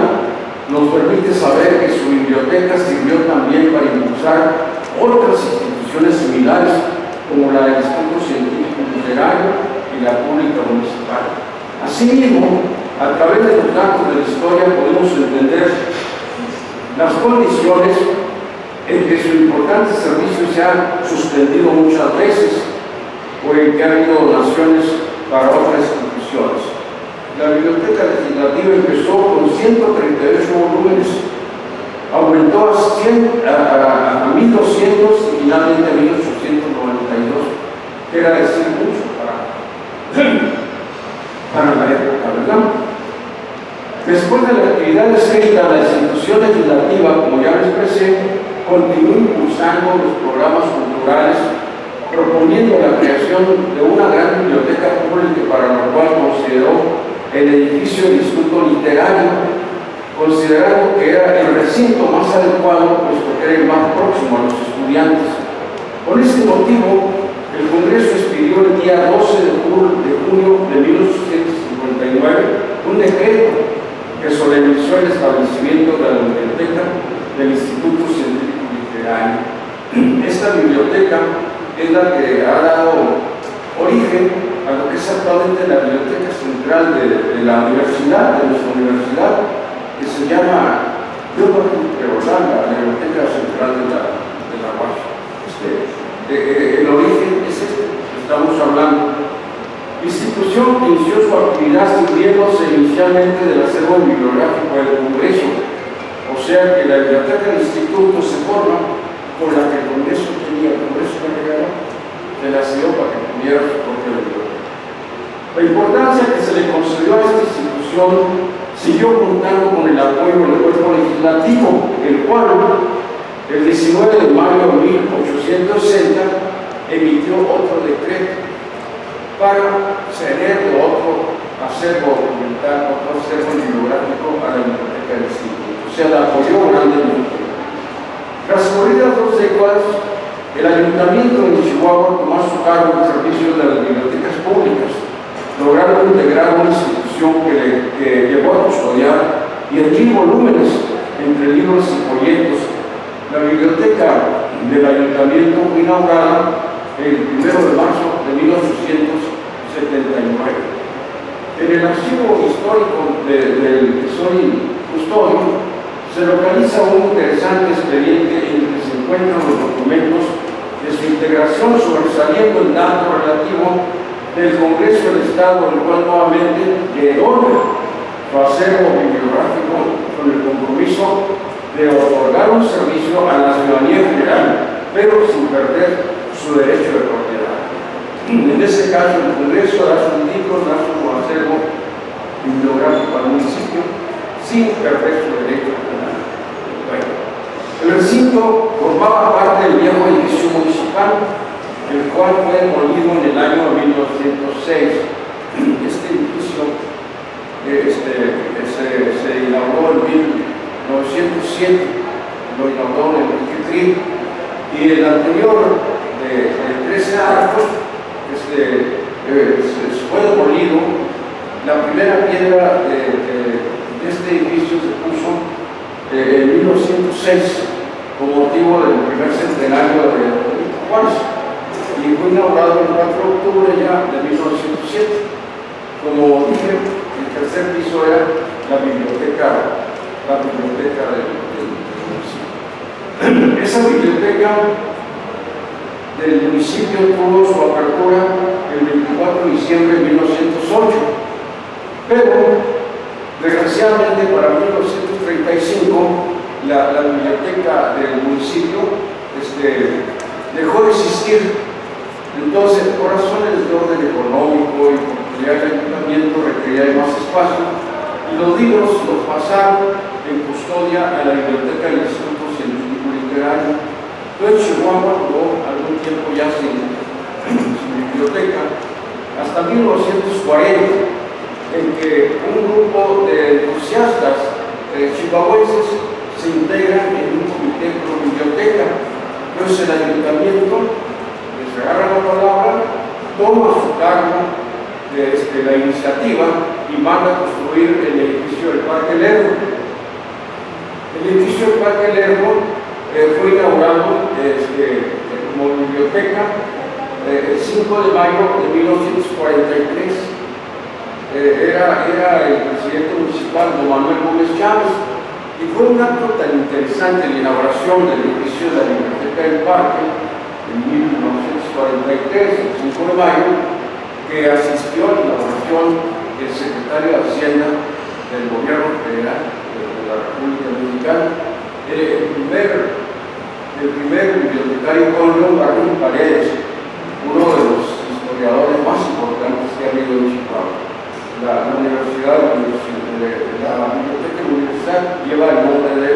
nos permite saber que su biblioteca sirvió también para impulsar otras instituciones similares, como la del Instituto Científico Literario y la Pública Municipal. Asimismo, a través de los datos de la historia podemos entender las condiciones en que su importante servicio se ha suspendido muchas veces o en que ha habido donaciones para otras instituciones. La Biblioteca Legislativa empezó con 138 volúmenes, aumentó a 1.200 y finalmente a 1.892, que era decir mucho para la época, ¿verdad? Después de la actividad escrita, la institución legislativa, como ya les expresé, continuó impulsando los programas culturales, proponiendo la creación de una gran biblioteca pública, para lo cual consideró el edificio del Instituto Literario, considerando que era el recinto más adecuado, puesto que era el más próximo a los estudiantes. Por este motivo, el Congreso expidió el día 12 de junio de 1859 un decreto que solemnizó el establecimiento de la biblioteca del Instituto Científico Literario. Esta biblioteca es la que ha dado origen a lo que es actualmente la biblioteca central de la universidad, de nuestra universidad, que se llama, yo no creo, la biblioteca central de la UAS. El origen es este que estamos hablando. Institución que inició su actividad sirviéndose inicialmente del acervo bibliográfico del Congreso, o sea que la biblioteca del instituto se forma con la que el Congreso tenía. El Congreso se la cedió para que tuviera su propia biblioteca. La importancia que se le concedió a esta institución siguió contando con el apoyo del cuerpo legislativo, el cual el 19 de mayo de 1860 emitió otro decreto para ceder de otro acervo documental, otro acervo bibliográfico a la biblioteca del instituto. O sea, la apoyó grandemente. Transcurridas 2 décadas, el ayuntamiento de Chihuahua tomó a su cargo el servicio de las bibliotecas públicas, logrando integrar una institución que llevó a custodiar 10.000 volúmenes entre libros y folletos. La biblioteca del ayuntamiento fue inaugurada el 1 de marzo de 1879. En el archivo histórico del que soy custodio se localiza un interesante expediente en el que se encuentran los documentos de su integración, sobresaliendo el dato relativo del Congreso del Estado, el cual nuevamente le dona su acervo bibliográfico con el compromiso de otorgar un servicio a la ciudadanía general, pero sin perder su derecho de propiedad. En ese caso, el Congreso da sus libros, da su acervo bibliográfico al municipio, sin perder su derecho penal. Bueno, el recinto formaba parte del viejo edificio municipal, el cual fue demolido en el año 1906. Este edificio se inauguró en 1907, lo inauguró en el Quitrí, y el anterior de 13 arcos fue demolido. La primera piedra de este edificio se puso en 1906 con motivo del primer centenario de Benito Juárez y fue inaugurado el 4 de octubre ya de 1907. Como dije, el tercer piso era la biblioteca del municipio. Esa biblioteca del municipio tuvo su apertura el 24 de diciembre de 1908, pero desgraciadamente para 1935 la biblioteca del municipio dejó de existir. Entonces, por razones de orden económico y porque ya el ayuntamiento requería de más espacio, y los libros los pasaron en custodia a la biblioteca del Instituto Científico Literario. Entonces, Chihuahua duró algún tiempo ya sin biblioteca, hasta 1940, en que un grupo de entusiastas chihuahuenses se integran en un comité pro biblioteca. Entonces, el ayuntamiento les agarra la palabra, toma a su cargo la iniciativa y manda a construir el edificio del Parque Lerdo. El edificio del Parque Lerdo fue inaugurado como biblioteca el 5 de mayo de 1943. Era el presidente municipal, don Manuel Gómez Chávez, Y fue un acto tan interesante la inauguración del edificio de la Biblioteca del Parque en 1943, el 5 de mayo, que asistió a la inauguración el secretario de Hacienda del Gobierno Federal de la República Dominicana, el primer bibliotecario con León Barrín Paredes, uno de los historiadores más importantes que ha habido en Chihuahua. La Biblioteca de la Universidad lleva el nombre de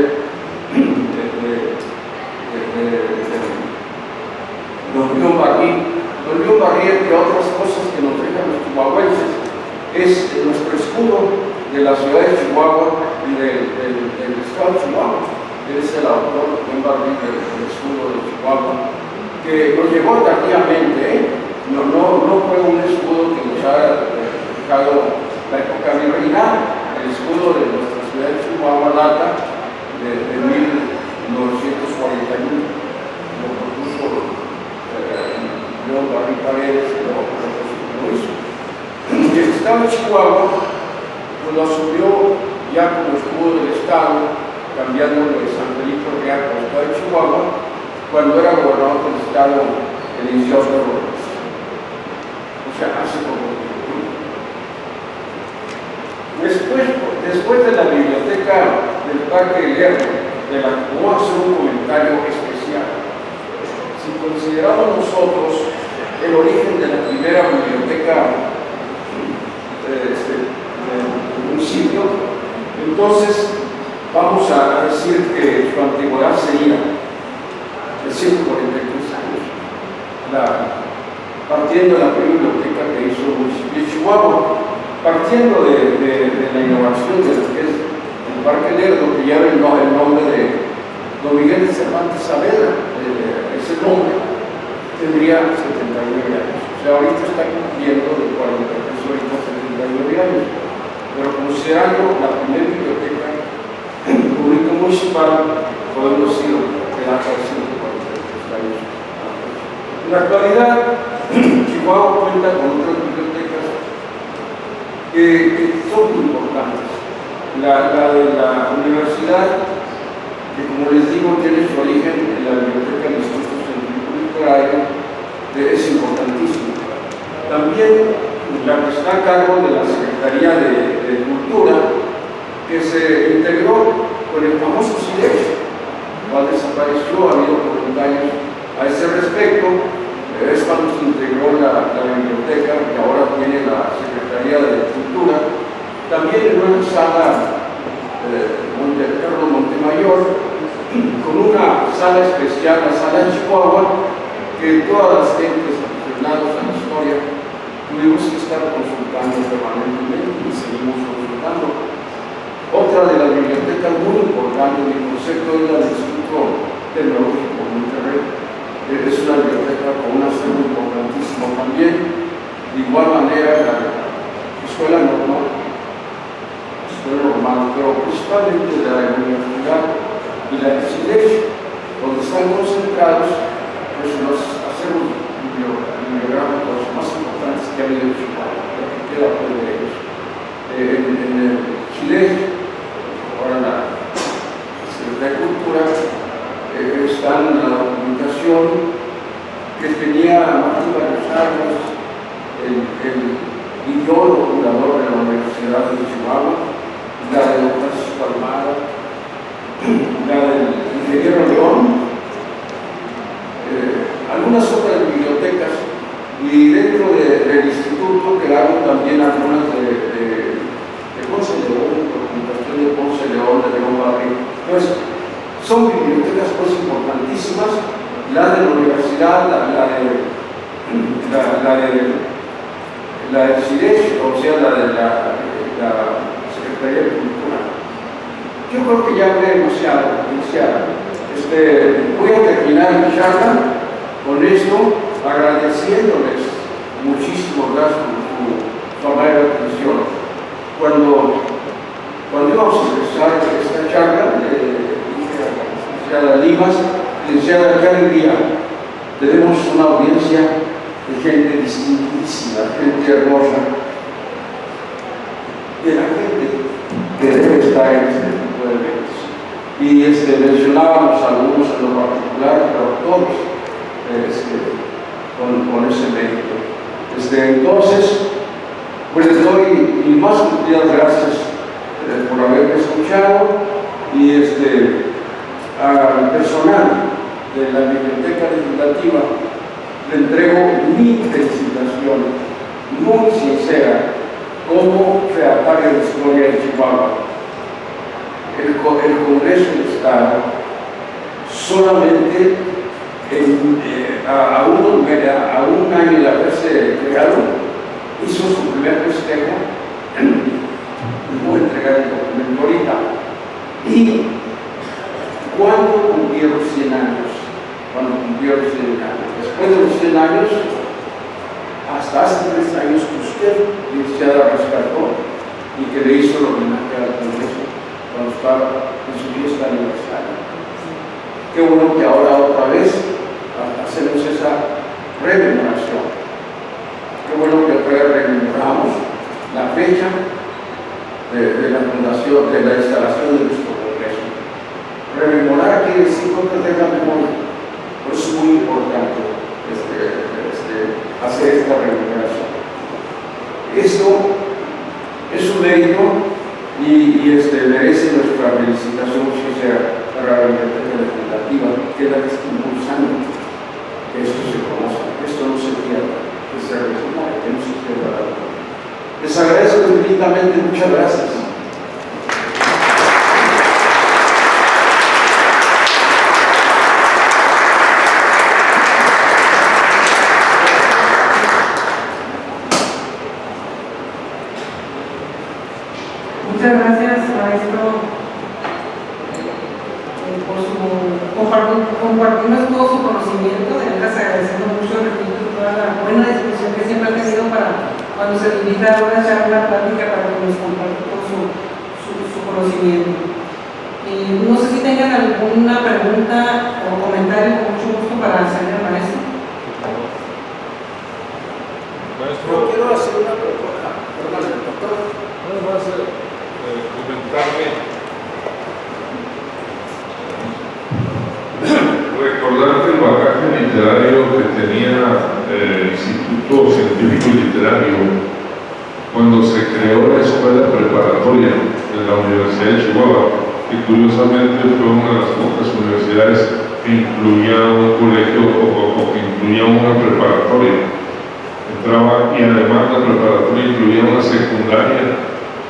Don León Barrín. Don León Barrín, entre otras cosas que nos dejan los chihuahuenses, es nuestro escudo de la ciudad de Chihuahua y del estado de Chihuahua. Él es el autor, León Barrín, del escudo de Chihuahua, que nos llegó tardíamente, no fue un escudo que nos ha dejado la época virreinal. El escudo de nuestra ciudad de Chihuahua data de 1941, lo propuso León Barrín Paredes, lo hizo. Y el estado de Chihuahua pues lo asumió ya como escudo del estado, cambiándolo de San Felipe Real por el estado de Chihuahua, cuando era gobernador del estado el Isidro Rodríguez. O sea, hace poco tiempo. Después de la biblioteca del Parque Lerdo, de la que voy a hacer un comentario especial. Si consideramos nosotros el origen de la primera biblioteca del municipio, entonces vamos a decir que su antigüedad sería de 143 años, partiendo de la primera biblioteca que hizo el municipio de Chihuahua, partiendo de la innovación de lo que es el Parque Lerdo, que lleva el nombre de Don Miguel de Cervantes Saavedra, ese nombre tendría 79 años. O sea, ahorita está cumpliendo de 43, ahorita 79 años. Pero considerando la primera biblioteca pública municipal, podemos decir que data de 143 años. En la actualidad, Chihuahua cuenta con otras bibliotecas que son muy importantes. La de la universidad, que como les digo tiene su origen en la biblioteca del Instituto Científico Literario, es importantísima. También la que está a cargo de la Secretaría de Cultura, que se integró con el famoso CIDECH, cual desapareció, ha habido comentarios a ese respecto. Es cuando se integró la biblioteca, que ahora tiene la Secretaría de Cultura. También en una sala Carlos Montemayor, con una sala especial, la sala de Chihuahua, que todas las gentes aficionados a la historia tuvimos que estar consultando permanentemente y seguimos consultando. Otra de las bibliotecas muy importantes en mi concepto es la del Instituto Tecnológico de Monterrey. Es una biblioteca con un acervo importantísimo también. De igual manera, la escuela normal, pero principalmente de la universidad y la CIDECH, donde están concentrados pues, los acervos bibliográficos más importantes que ha habido en Chihuahua, lo que queda pues, de ellos. En el CIDECH, ahora la Secretaría de Cultura, está en la documentación que tenía Martín Barrios, el ideólogo fundador de la Universidad de Chihuahua, la de Don Francisco Almada, la del ingeniero León, algunas otras bibliotecas, y dentro del instituto quedaron también algunas de Ponce de León, documentación de Ponce de León, de León Barrín. Entonces, son bibliotecas pues importantísimas, la de la universidad, la del CIDECH, o sea, la de la Secretaría de Cultura. Yo creo que ya hablé demasiado. Voy a terminar mi charla con esto, agradeciéndoles muchísimo gracias por su amable atención. Cuando íbamos a empezar esta charla, le dije a la licenciada Limas, licenciada, qué alegría, tenemos una audiencia de gente distinguidísima, gente hermosa, de la gente que debe estar en este tipo de eventos. Y mencionábamos algunos en lo particular, pero todos con ese mérito. Entonces, pues les doy mis más cumplidas gracias por haberme escuchado, y al personal de la Biblioteca Legislativa le entrego mi felicitación muy sincera como redactario de historia de Chihuahua. El Congreso del Estado solamente a un año de haberse creado hizo su primer festejo. Voy a entregar el documento ahorita. Y cuando cumplieron 100 años, después de los 100 años, hasta hace 3 años que usted, licenciada, rescató y que le hizo el homenaje al Congreso cuando estaba en su fiesta aniversario. Qué bueno que ahora otra vez hacemos esa rememoración. Qué bueno que rememoramos la fecha de la fundación, de la instalación de nuestro Congreso. Rememorar quiere decir proteger la memoria. Por eso es muy importante hacer esta rememoración. Esto es un mérito y merece nuestra felicitación sincera para la Biblioteca Legislativa, que es la que está impulsando que esto se conozca, que esto no se pierda, que se resuelva, que no se pierda. Les agradezco infinitamente, muchas gracias. Muchas gracias, maestro, por compartirnos todo su conocimiento. De verdad, agradecemos mucho, repito, toda la buena discusión que siempre ha tenido para cuando se le invita a echar una plática para que nos comparta todo su conocimiento. No sé si tengan alguna pregunta o comentario, con mucho gusto para hacerle al maestro. Yo quiero hacer una pregunta, perdón, doctor. Nada más comentarle, recordar el bagaje literario que tenía el Instituto Científico y Literario cuando se creó la escuela preparatoria de la Universidad de Chihuahua, que curiosamente fue una de las pocas universidades que incluía un colegio o que incluía una preparatoria. Y además la preparatoria incluía una secundaria.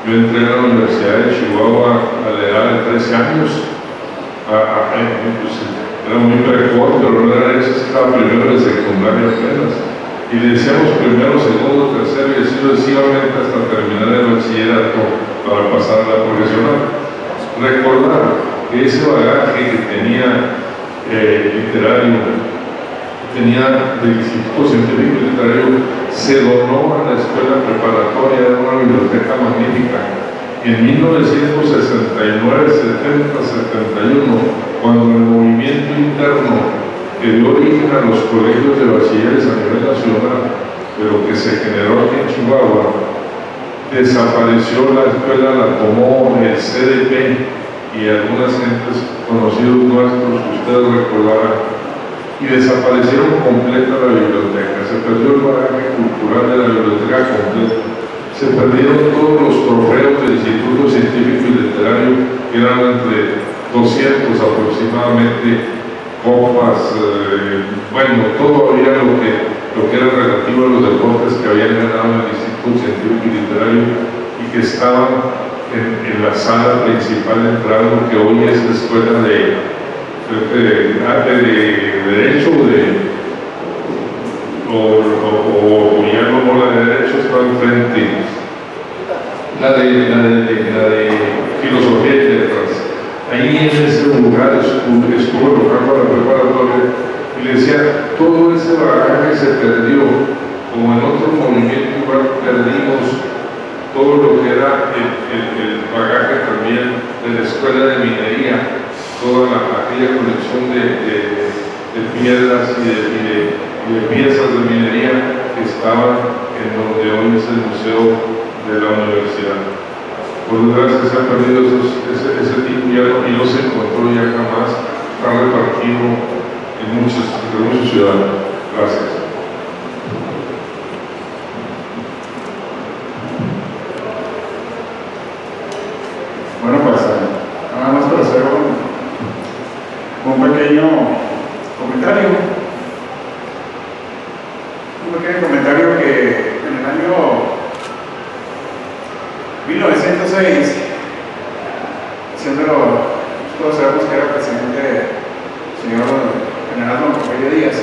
Yo entré a la Universidad de Chihuahua a la edad de 13 años. Era muy precoz, pero no era eso, estaba primero de secundaria apenas. Y le decíamos primero, segundo, tercero y así sucesivamente hasta terminar el bachillerato para pasar a la profesional. Recordar que ese bagaje que tenía literario, tenía del Instituto Científico y Literario, se donó a la escuela preparatoria de una biblioteca magnífica. En 1969, 70, 71, cuando el movimiento interno que dio origen a los colegios de bachilleres a nivel nacional, pero que se generó aquí en Chihuahua, desapareció la escuela, la tomó el CDP y algunas gentes conocidos nuestros que ustedes recordarán, y desaparecieron completa la biblioteca. Se perdió el bagaje cultural de la biblioteca completa. Se perdieron todos los trofeos del Instituto Científico y Literario, que eran entre 200 aproximadamente, copas, todo había lo que era relativo a los deportes que habían ganado el Instituto Científico y Literario y que estaban en la sala principal de entrada, que hoy es la escuela de Derecho o ya no la de Derecho, está enfrente, la de Filosofía y Letras. Ahí en ese lugar estuvo tocando la preparatoria y le decía, todo ese bagaje se perdió, como en otro movimiento igual perdimos todo lo que era el bagaje también de la escuela de minería, toda aquella colección de piedras y de piezas de minería que estaban en donde hoy es el museo de la universidad. Por desgracia se han perdido ese tipo y no se encontró ya jamás, está repartido entre muchos ciudadanos. Gracias. Bueno, pues nada más para hacer un pequeño comentario. Un pequeño comentario que en el año 1906, todos sabemos que era presidente el señor general Don Porfirio Díaz.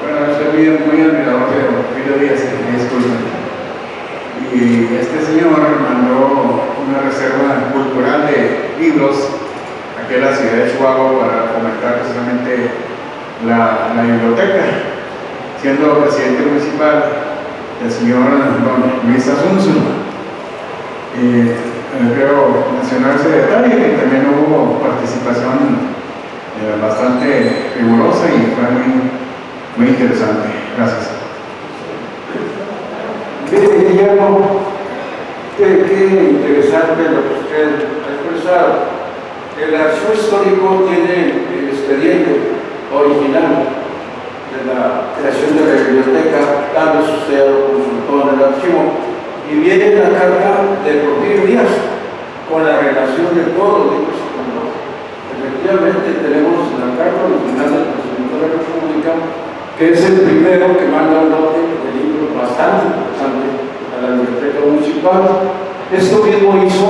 Bueno, yo soy muy admirador de Don Porfirio Díaz, disculpen. Y este señor mandó una reserva cultural de libros aquí a la ciudad de Chihuahua para fomentar precisamente la biblioteca, siendo presidente municipal el señor don Luis Asunción. Quiero mencionar ese detalle, que también hubo participación bastante rigurosa y fue muy interesante. Gracias. Guillermo, qué interesante lo que usted ha expresado. El archivo histórico tiene el expediente original de la creación de la biblioteca, tal vez usted lo consultó en el archivo, y viene la carta de Porfirio Díaz con la relación de todos los libros que compró. Efectivamente, tenemos la carta original del presidente de la República, que es el primero que manda un lote de libros bastante interesante a la biblioteca municipal. Esto mismo hizo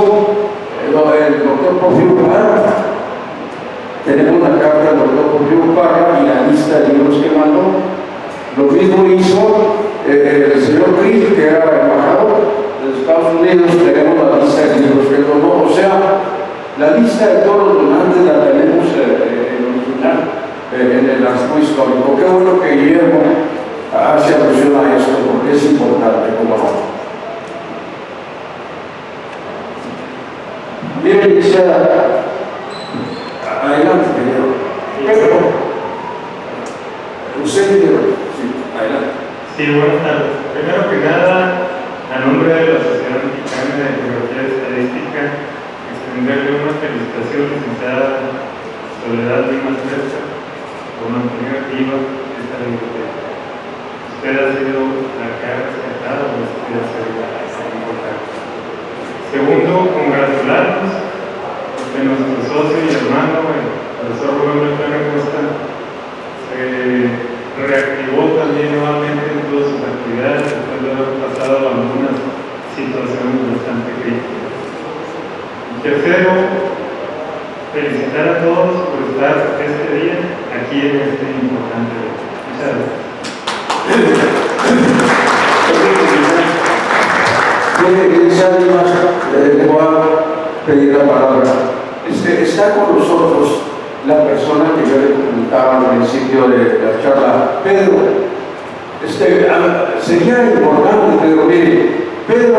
el doctor Porfirio Parra. Tenemos la carta del doctor Porfirio Parra y la lista de libros que mandó. Lo mismo hizo el señor Krill, que era embajador de los Estados Unidos. Tenemos la lista de libros que donó. O sea, la lista de todos los donantes la tenemos en original en el archivo histórico. Qué bueno que Guillermo hace alusión a esto, porque es importante, como no. Bien, iniciada. Adelante, Pedro. Usted, sí, adelante. Sí, buenas tardes. Primero que nada, a nombre de la Sociedad Mexicana de Geografía y Estadística, extenderle una felicitación, licenciada Soledad Lima Cerca, por mantener activa esta biblioteca. Usted ha sido la que ha rescatado esta seriedad importante. Segundo, congratularnos porque nuestro socio y hermano, el profesor Rubén Beltrán Acosta, se reactivó también nuevamente en todas sus actividades después de haber pasado algunas situaciones bastante críticas. Y tercero, felicitar a todos por estar este día aquí en este importante evento. Muchas gracias. Le voy a pedir la palabra. Está con nosotros la persona que yo le comentaba al principio de la charla, Pedro. Sería importante, Pedro, mire, Pedro,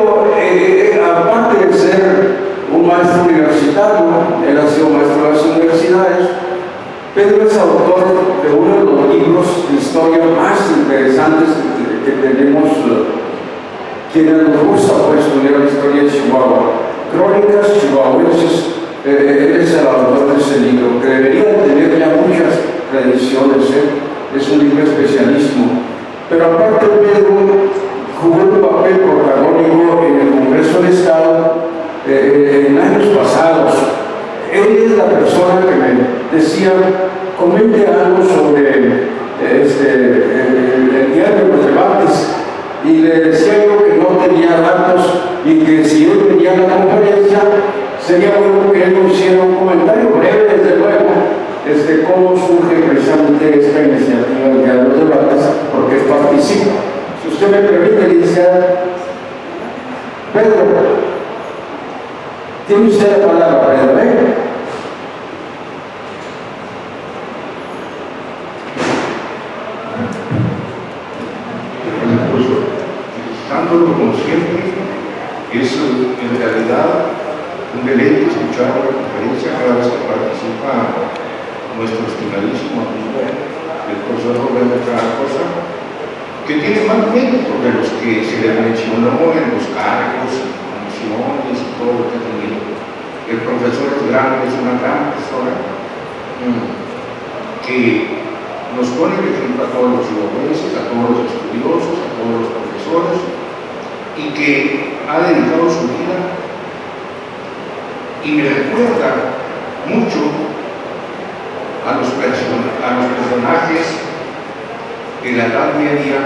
aparte de ser un maestro universitario, él ha sido maestro de las universidades. Pedro es autor de uno de los libros de historia más interesantes que tenemos, quienes nos gusta pues, estudiar la historia de Chihuahua, Crónicas Chihuahuenses. Él es el autor de ese libro, que debería tener ya muchas reediciones, es un libro especialísimo. Pero aparte, Pedro jugó un papel protagónico en el Congreso del Estado en años pasados. Él es la persona que me decía, comente algo sobre el diario de los debates, y le decía yo que no tenía datos y que si yo tenía la conferencia sería bueno que él nos hiciera un comentario breve, desde luego, cómo surge precisamente esta iniciativa del diario de los debates, porque participa. Si usted me permite, licenciada Pedro, tiene usted la palabra, Pedro, Dándolo como siempre, es en realidad un deleite escuchar la conferencia cada vez que participa nuestro estimadísimo amigo, el profesor Rubén Beltrán Acosta, que tiene más méritos de los que se le mencionó en los cargos, instituciones y todo lo que ha tenido. El profesor es grande, es una gran persona que nos pone el ejemplo a todos los chihuahuenses, a todos los estudiosos, a todos los profesores, y que ha dedicado su vida y me recuerda mucho a los personajes de la Edad Media,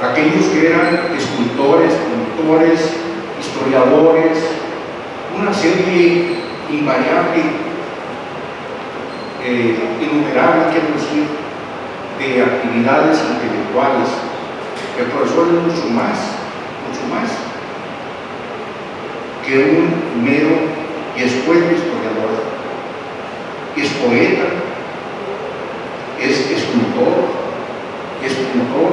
aquellos que eran escultores, pintores, historiadores, una serie invariable, innumerable, quiero decir, de actividades intelectuales. El profesor es mucho más que un mero y escueto historiador. Es poeta, es escultor, es pintor.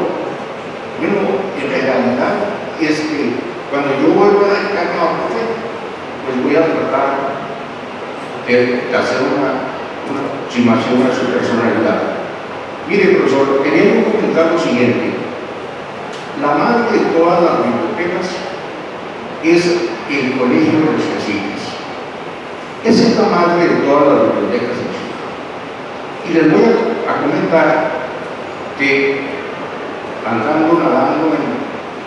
Bueno, en realidad es que cuando yo vuelvo a dedicarme a profe, pues voy a tratar de hacer una aproximación a su personalidad. Mire, profesor, quería comentar lo siguiente. La madre de todas las bibliotecas es el Colegio de los Jesuitas. Esa es la madre de todas las bibliotecas de Chile. Y les voy a comentar que nadando en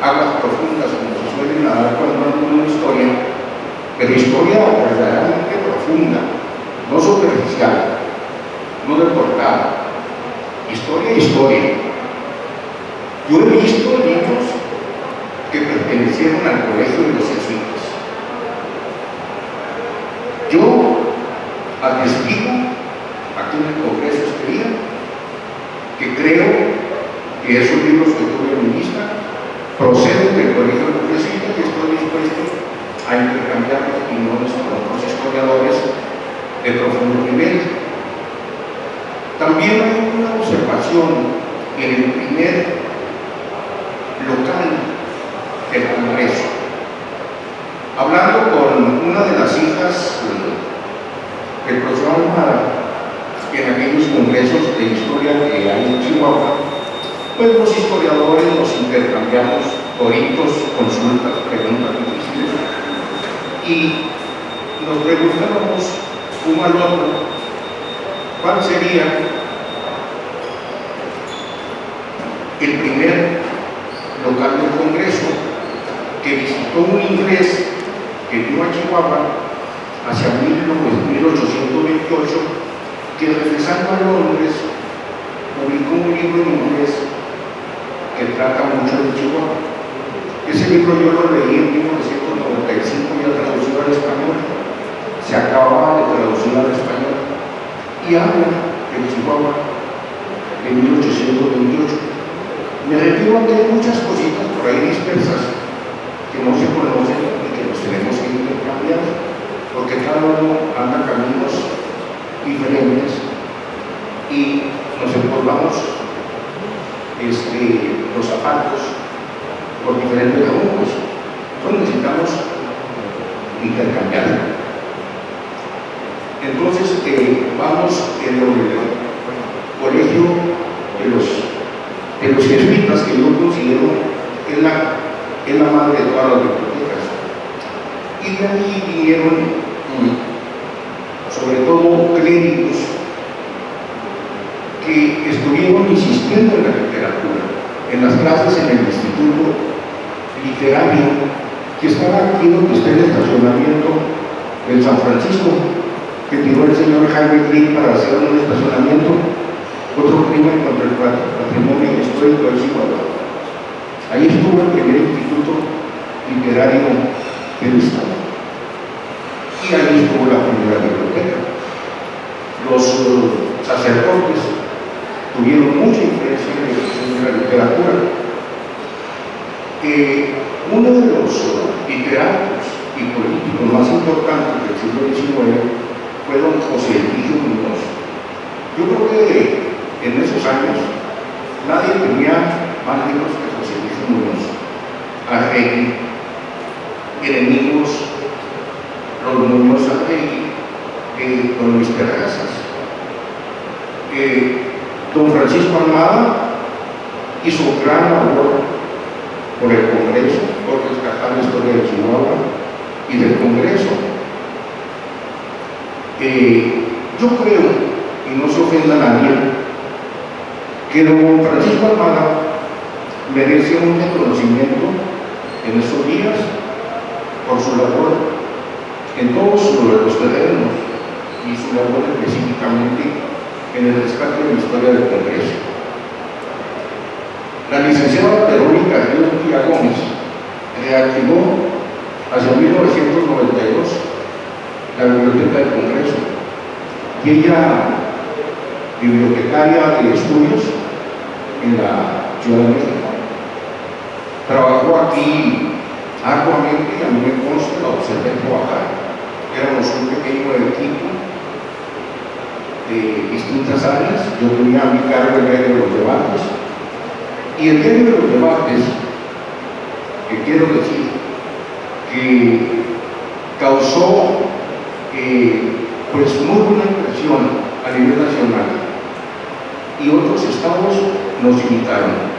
aguas profundas, como se suele nadar cuando ando en una historia, pero historia verdaderamente profunda, no superficial, no de portada, historia. Yo he visto libros que pertenecieron al Colegio de los Jesuitas. Yo atestigo aquí en el Congreso este día que creo que esos libros que tuve en mi lista proceden del Colegio de los Jesuitas, y estoy dispuesto a intercambiar opiniones con otros historiadores de profundo nivel. También hay una observación en el primer local del Congreso. Hablando con una de las hijas del profesor Almada en aquellos congresos de historia que hay en Chihuahua, pues los historiadores nos intercambiamos toritos, consultas, preguntas difíciles, y nos preguntábamos uno al otro cuál sería el primer local del Congreso que visitó un inglés que vino a Chihuahua hacia 1828, que regresando a Londres publicó un libro en inglés que trata mucho de Chihuahua. Ese libro yo lo leí en 1995 y traducido al español. Se acababa de traducir al español y habla de Chihuahua en 1828. Me refiero a que hay muchas cositas por ahí dispersas que no se conocen y que nos tenemos que intercambiar, porque cada uno anda caminos diferentes y nos empolvamos los zapatos por diferentes rumbos. Entonces necesitamos intercambiar. Entonces vamos en el Colegio de los Jesuitas, que yo considero es la madre de todas las bibliotecas. Y de ahí vinieron sobre todo clérigos que estuvieron insistiendo en la literatura, en las clases en el Instituto Literario, que estaba aquí donde está el estacionamiento del San Francisco, que tiró el señor Jaime Green para hacer un estacionamiento, otro crimen contra el patrimonio histórico del Chihuahua. Ahí estuvo el primer instituto literario del Estado. Y ahí estuvo la primera biblioteca. Los sacerdotes tuvieron mucha influencia en la literatura. Uno de los literatos y políticos más importantes del siglo XIX fue don José Emilio Muñoz. Yo creo que en esos años nadie tenía más libros que José Emilio Muñoz. Arregui, enemigos, los Muñoz Arregui, don Luis Terrazas, don Francisco Almada hizo gran labor por el Congreso, por rescatar la historia de Chihuahua y del Congreso. Yo creo, y no se ofenda a nadie, que don Francisco Almada merece un reconocimiento en estos días por su labor en todos los terrenos y su labor específicamente en el rescate de la historia del Congreso. La licenciada Verónica Ríos Villa Gómez reactivó hacia 1992 la Biblioteca del Congreso y ella, bibliotecaria de estudios en la Ciudad de México, trabajó aquí arduamente y a mí me consta, la observé trabajar. Éramos un pequeño equipo de distintas áreas. Yo tenía a mi cargo el medio de los debates, y el medio de los debates, que quiero decir que causó pues muy buena impresión a nivel nacional, y otros estados nos imitaron.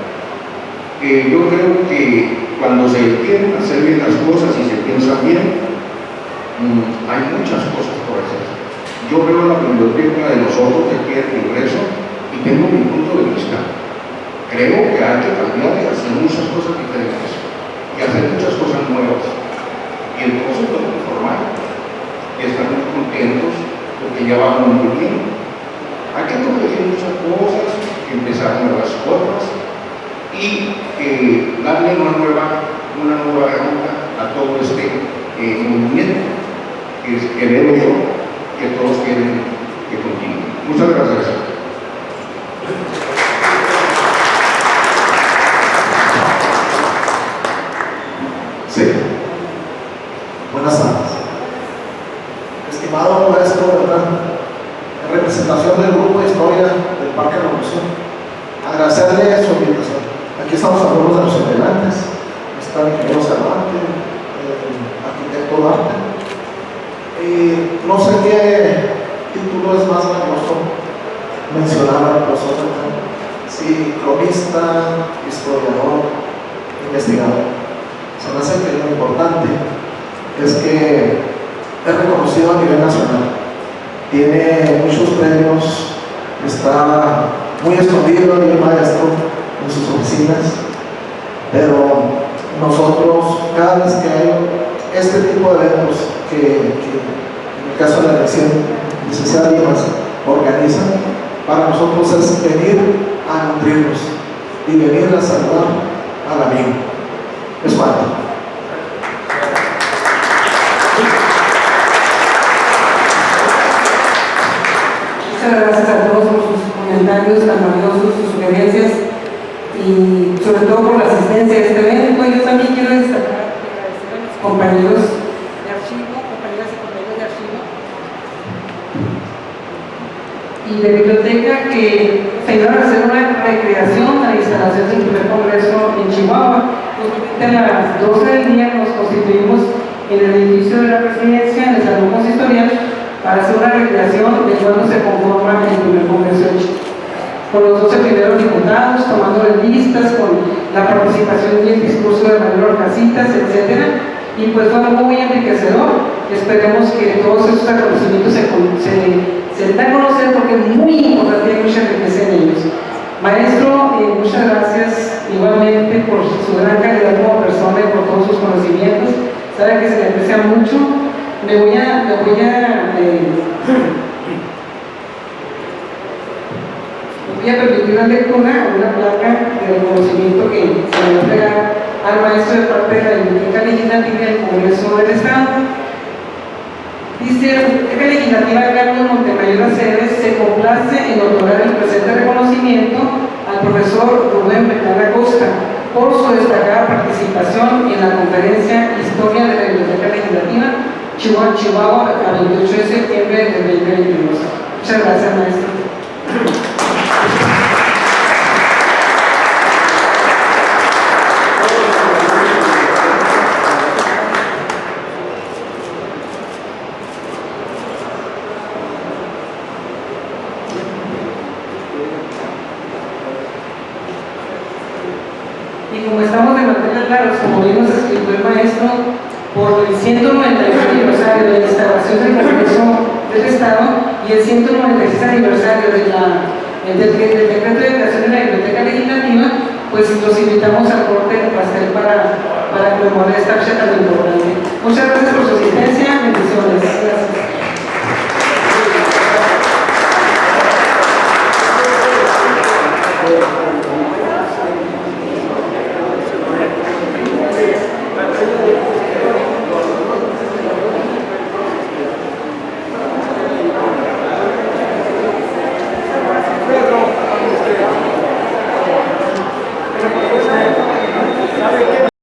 Yo creo que cuando se quieren hacer bien las cosas y se piensa bien, hay muchas cosas por hacer. Yo veo la biblioteca de nosotros de aquí del Congreso y tengo mi punto de vista. Creo que hay que cambiar y hacer muchas cosas diferentes y hacer muchas cosas nuevas. Y entonces podemos informar y estar muy contentos porque ya vamos muy bien. Hay que corregir muchas cosas, empezar nuevas cosas y darle una nueva ruta a todo este movimiento que veo yo que todos quieren que continúe. Muchas gracias. Sí. Buenas tardes. Estimado maestro, ¿verdad? En representación del Grupo de Historia del Parque Revolución, agradecerle su invitación. Aquí estamos algunos de los integrantes. Está el ingeniero Cervantes, el arquitecto Duarte. Y no sé qué título es más valioso mencionar al profesor, si cronista, historiador, investigador. Se me hace que lo importante es que es reconocido a nivel nacional. Tiene muchos premios, está muy escondido el maestro en sus oficinas, pero nosotros, cada vez que hay este tipo de eventos que en el caso de la licenciada Dimas organizan, para nosotros es venir a nutrirnos y venir a saludar al amigo. Es cuanto. Muchas gracias a todos por sus comentarios tan valiosos, sus sugerencias y sobre todo por la asistencia a este evento. Yo también quiero destacar y agradecer a mis compañeros de archivo, compañeras y compañeros de archivo y de biblioteca que se ayudaron a hacer una recreación a la instalación del primer congreso en Chihuahua. A las 12 del día nos constituimos en el edificio de la presidencia, en el salón consistorial, para hacer una recreación de cuando se conforma el primer congreso de Chihuahua, con los 12 primeros diputados, tomando listas, con la participación y el discurso de Manuel Orcasitas, etc. Y pues fue algo muy enriquecedor. Esperemos que todos estos reconocimientos se den a conocer porque es muy importante y hay mucha riqueza en ellos. Maestro, muchas gracias igualmente por su gran calidad como persona y por todos sus conocimientos. Sabe que se le aprecia mucho. Me voy a permitir la lectura de una placa de reconocimiento que se le va a entregar al maestro de parte de la Biblioteca Legislativa del Congreso del Estado. Dice: la Biblioteca Legislativa Carlos Montemayor Aceves se complace en otorgar el presente reconocimiento al profesor Rubén Bernal Acosta por su destacada participación en la conferencia Historia de la Biblioteca Legislativa Chihuahua, el 28 de septiembre del 2022. Muchas gracias, maestro. Y como estamos de mantener claros, como bien nos explicó el maestro, por el 191 aniversario de la instalación del Congreso del Estado y el 196 aniversario del decreto de creación de la Biblioteca Legislativa, pues los invitamos al corte del pastel para conmemorar esta fecha tan importante. Muchas gracias por su asistencia, bendiciones.